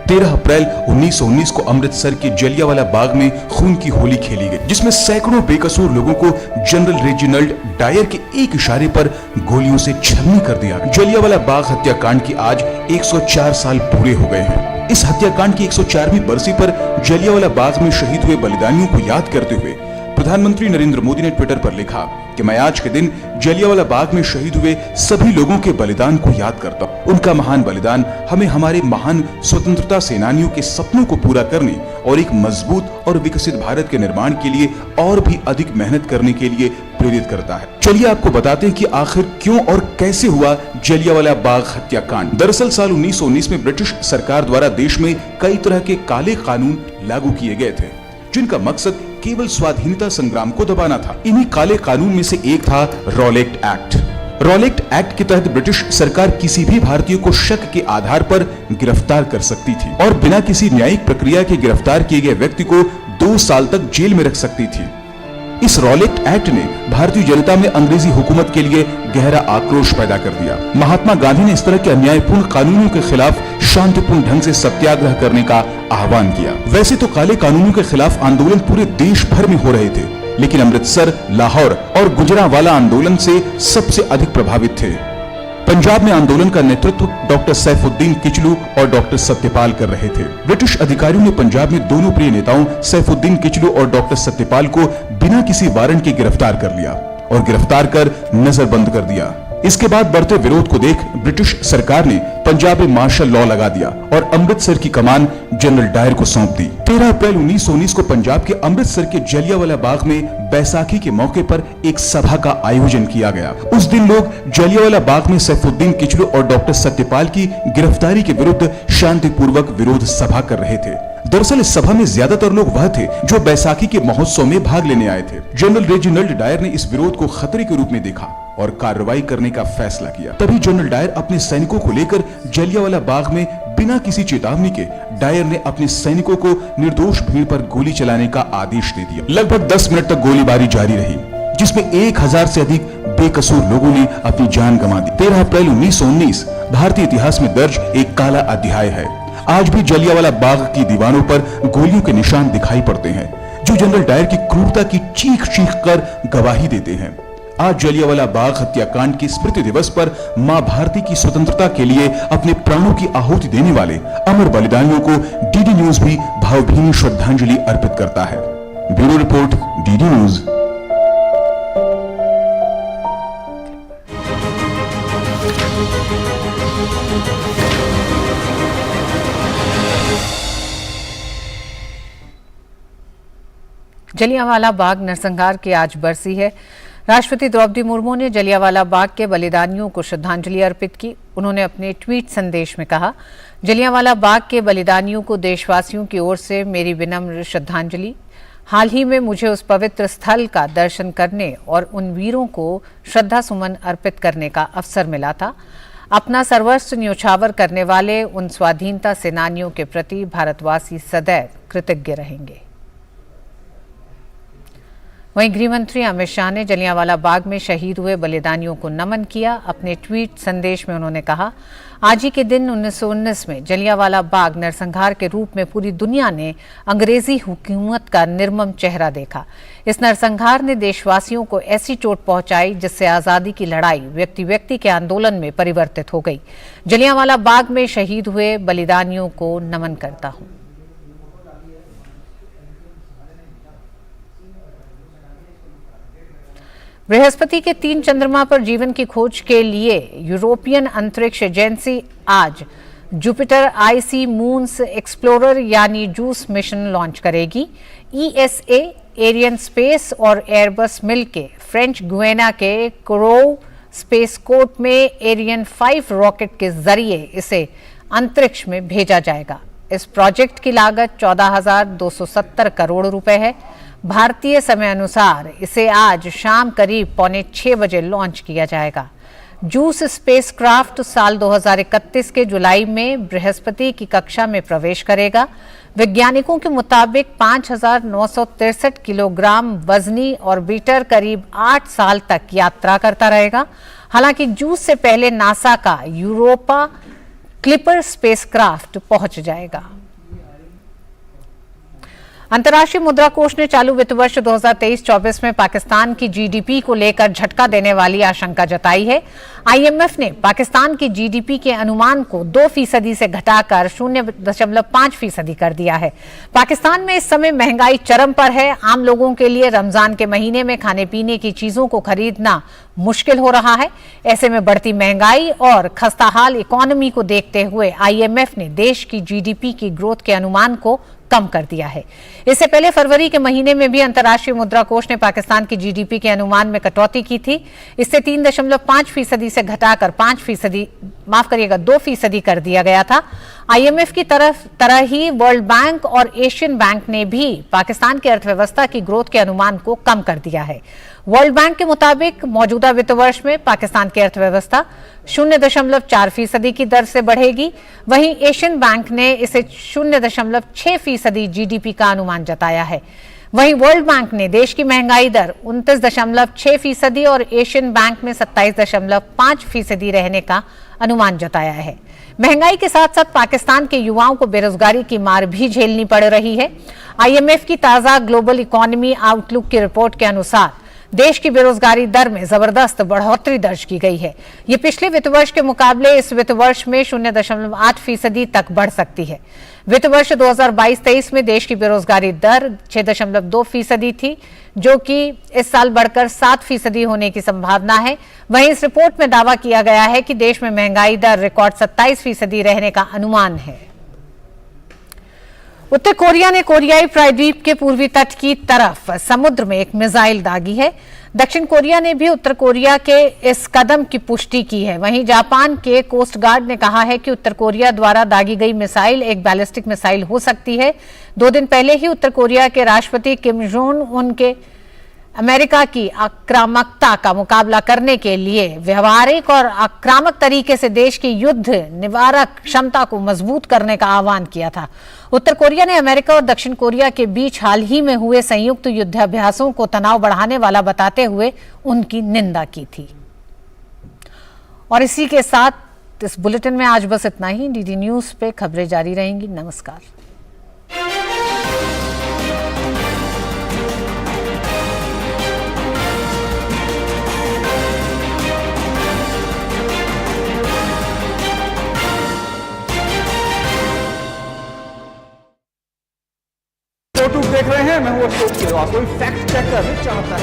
13 अप्रैल 1919 को अमृतसर के जलियांवाला बाग में खून की होली खेली गई, जिसमें सैकड़ों बेकसूर लोगों को जनरल रेजिनाल्ड डायर के एक इशारे पर गोलियों से छलनी कर दिया। जलियांवाला बाग हत्याकांड की आज 104 साल पूरे हो गए हैं। इस हत्याकांड की 104वीं बरसी पर जलियांवाला बाग में शहीद हुए बलिदानियों को याद करते हुए प्रधानमंत्री नरेंद्र मोदी ने ट्विटर पर लिखा कि मैं आज के दिन जलियांवाला बाग में शहीद हुए सभी लोगों के बलिदान को याद करता हूं। उनका महान बलिदान हमें हमारे महान स्वतंत्रता सेनानियों के सपनों को पूरा करने और एक मजबूत और विकसित भारत के निर्माण के लिए और भी अधिक मेहनत करने के लिए प्रेरित करता है। चलिए आपको बताते हैं कि आखिर क्यों और कैसे हुआ जलियांवाला बाग हत्याकांड। दरअसल साल 1919 में ब्रिटिश सरकार द्वारा देश में कई तरह के काले कानून लागू किए गए थे जिनका मकसद केवल स्वाधीनता संग्राम को दबाना था। इन्हीं काले कानून में से एक था रॉलेट एक्ट। रॉलेट एक्ट के तहत ब्रिटिश सरकार किसी भी भारतीय को शक के आधार पर गिरफ्तार कर सकती थी और बिना किसी न्यायिक प्रक्रिया के गिरफ्तार किए गए व्यक्ति को 2 साल तक जेल में रख सकती थी। इस रॉलेट एक्ट ने भारतीय जनता में अंग्रेजी हुकूमत के लिए गहरा आक्रोश पैदा कर दिया। महात्मा गांधी ने इस तरह के अन्यायपूर्ण कानूनों के खिलाफ शांतिपूर्ण ढंग से सत्याग्रह करने का आह्वान किया। वैसे तो काले कानूनों के खिलाफ आंदोलन पूरे देश भर में हो रहे थे, लेकिन अमृतसर, लाहौर और गुजरांवाला आंदोलन से सबसे अधिक प्रभावित थे। पंजाब में आंदोलन का नेतृत्व डॉक्टर सैफुद्दीन किचलू और डॉक्टर सत्यपाल कर रहे थे। ब्रिटिश अधिकारियों ने पंजाब में दोनों प्रिय नेताओं सैफुद्दीन किचलू और डॉक्टर सत्यपाल को बिना किसी वारंट के गिरफ्तार कर लिया और गिरफ्तार कर नजरबंद कर दिया। इसके बाद बढ़ते विरोध को देख ब्रिटिश सरकार ने पंजाब में मार्शल लॉ लगा दिया और अमृतसर की कमान जनरल डायर को सौंप दी। 13 अप्रैल 1919 को पंजाब के अमृतसर के जलियांवाला बाग में बैसाखी के मौके पर एक सभा का आयोजन किया गया। उस दिन लोग जलियांवाला बाग में सैफुद्दीन किचलू और डॉक्टर सत्यपाल की गिरफ्तारी के विरुद्ध शांतिपूर्वक विरोध सभा कर रहे थे। दरअसल इस सभा में ज्यादातर लोग वह थे जो बैसाखी के महोत्सव में भाग लेने आए थे। जनरल रेजिनाल्ड डायर ने इस विरोध को खतरे के रूप में देखा और कार्रवाई करने का फैसला किया। तभी जनरल डायर अपने सैनिकों को लेकर जलियांवाला बाग में बिना किसी चेतावनी के डायर ने अपने सैनिकों को निर्दोष भीड़ पर गोली चलाने का आदेश दे दिया। लगभग 10 मिनट तक गोलीबारी जारी रही, जिसमें 1000 से अधिक बेकसूर लोगों ने अपनी जान गंवा दी। 13 अप्रैल 1919 भारतीय इतिहास में दर्ज एक काला अध्याय है। आज भी जलियांवाला बाग की दीवारों पर गोलियों के निशान दिखाई पड़ते हैं जो जनरल डायर की क्रूरता की चीख चीख कर गवाही देते हैं। आज जलियांवाला बाग हत्याकांड की स्मृति दिवस पर मां भारती की स्वतंत्रता के लिए अपने प्राणों की आहुति देने वाले अमर बलिदानियों को डीडी न्यूज भी भावभीनी श्रद्धांजलि अर्पित करता है। Bureau report, DD News. Jallianwala Bagh नरसंहार की आज बरसी है। राष्ट्रपति द्रौपदी मुर्मू ने जलियांवाला बाग के बलिदानियों को श्रद्धांजलि अर्पित की। उन्होंने अपने ट्वीट संदेश में कहा, जलियांवाला बाग के बलिदानियों को देशवासियों की ओर से मेरी विनम्र श्रद्धांजलि। हाल ही में मुझे उस पवित्र स्थल का दर्शन करने और उन वीरों को श्रद्धा सुमन अर्पित करने का अवसर मिला था। अपना सर्वस्व न्योछावर करने वाले उन स्वाधीनता सेनानियों के प्रति भारतवासी सदैव कृतज्ञ रहेंगे। वहीं गृहमंत्री अमित शाह ने जलियांवाला बाग में शहीद हुए बलिदानियों को नमन किया। अपने ट्वीट संदेश में उन्होंने कहा, आज ही के दिन 1919 में जलियांवाला बाग नरसंहार के रूप में पूरी दुनिया ने अंग्रेजी हुकूमत का निर्मम चेहरा देखा। इस नरसंहार ने देशवासियों को ऐसी चोट पहुंचाई जिससे आज़ादी की लड़ाई व्यक्ति व्यक्ति के आंदोलन में परिवर्तित हो गई। जलियांवाला बाग में शहीद हुए बलिदानियों को नमन करता हूं। बृहस्पति के 3 चंद्रमा पर जीवन की खोज के लिए यूरोपियन अंतरिक्ष एजेंसी आज जुपिटर आईसी मून्स एक्सप्लोरर यानी जूस मिशन लॉन्च करेगी। ईएसए, एरियन स्पेस और एयरबस मिलकर फ्रेंच गुयाना के कोरोव स्पेसकोर्ट में एरियन 5 रॉकेट के जरिए इसे अंतरिक्ष में भेजा जाएगा। इस प्रोजेक्ट की लागत 14,270 करोड़ रुपए है। भारतीय समय अनुसार इसे आज शाम करीब 5:45 बजे लॉन्च किया जाएगा। जूस स्पेसक्राफ्ट साल 2031 के जुलाई में बृहस्पति की कक्षा में प्रवेश करेगा। वैज्ञानिकों के मुताबिक 5,963 किलोग्राम वजनी ऑर्बिटर करीब 8 साल तक यात्रा करता रहेगा। हालांकि जूस से पहले नासा का यूरोपा क्लिपर स्पेसक्राफ्ट पहुंच जाएगा। अंतर्राष्ट्रीय मुद्रा कोष ने चालू वित्त वर्ष 2023-24 में पाकिस्तान की जीडीपी को लेकर झटका देने वाली आशंका जताई है। आईएमएफ ने पाकिस्तान की जीडीपी के अनुमान को 2% से घटाकर 0.5% कर दिया है। पाकिस्तान में इस समय महंगाई चरम पर है। आम लोगों के लिए रमजान के महीने में खाने पीने की चीजों को खरीदना मुश्किल हो रहा है। ऐसे में बढ़ती महंगाई और खस्ताहाल इकोनॉमी को देखते हुए आईएमएफ ने देश की जीडीपी की ग्रोथ के अनुमान को कम कर दिया है। इससे पहले फरवरी के महीने में भी अंतर्राष्ट्रीय मुद्रा कोष ने पाकिस्तान की जीडीपी के अनुमान में कटौती की थी। इससे 3.5% से घटाकर 2% कर दिया गया था। आईएमएफ की तरह ही वर्ल्ड बैंक और एशियन बैंक ने भी पाकिस्तान की अर्थव्यवस्था की ग्रोथ के अनुमान को कम कर दिया है। वर्ल्ड बैंक के मुताबिक मौजूदा वित्त वर्ष में पाकिस्तान की अर्थव्यवस्था 0.4% की दर से बढ़ेगी। वहीं एशियन बैंक ने इसे 0.6% जीडीपी का अनुमान जताया है। वहीं वर्ल्ड बैंक ने देश की महंगाई दर 29.6% और एशियन बैंक में 27.5% रहने का अनुमान जताया है। महंगाई के साथ साथ पाकिस्तान के युवाओं को बेरोजगारी की मार भी झेलनी पड़ रही है। आईएमएफ की ताजा ग्लोबल इकोनॉमी आउटलुक की रिपोर्ट के अनुसार देश की बेरोजगारी दर में जबरदस्त बढ़ोतरी दर्ज की गई है। ये पिछले वित्त वर्ष के मुकाबले इस वित्त वर्ष में 0.8% तक बढ़ सकती है। वित्त वर्ष 2022-23 में देश की बेरोजगारी दर 6.2% थी, जो कि इस साल बढ़कर 7% होने की संभावना है। वहीं इस रिपोर्ट में दावा किया गया है कि देश में महंगाई दर रिकॉर्ड 27% रहने का अनुमान है। उत्तर कोरिया ने कोरियाई प्रायद्वीप के पूर्वी तट की तरफ समुद्र में एक मिसाइल दागी है। दक्षिण कोरिया ने भी उत्तर कोरिया के इस कदम की पुष्टि की है। वहीं जापान के कोस्ट गार्ड ने कहा है कि उत्तर कोरिया द्वारा दागी गई मिसाइल एक बैलिस्टिक मिसाइल हो सकती है। 2 दिन पहले ही उत्तर कोरिया के राष्ट्रपति किम जोंग उन के अमेरिका की आक्रामकता का मुकाबला करने के लिए व्यवहारिक और आक्रामक तरीके से देश की युद्ध निवारक क्षमता को मजबूत करने का आह्वान किया था। उत्तर कोरिया ने अमेरिका और दक्षिण कोरिया के बीच हाल ही में हुए संयुक्त युद्धाभ्यासों को तनाव बढ़ाने वाला बताते हुए उनकी निंदा की थी। और इसी के साथ इस बुलेटिन में आज बस इतना ही। डीडी न्यूज पे खबरें जारी रहेंगी। नमस्कार। देख रहे हैं, मैं हूं अशोक। कोई फैक्ट चेक करना चाहता है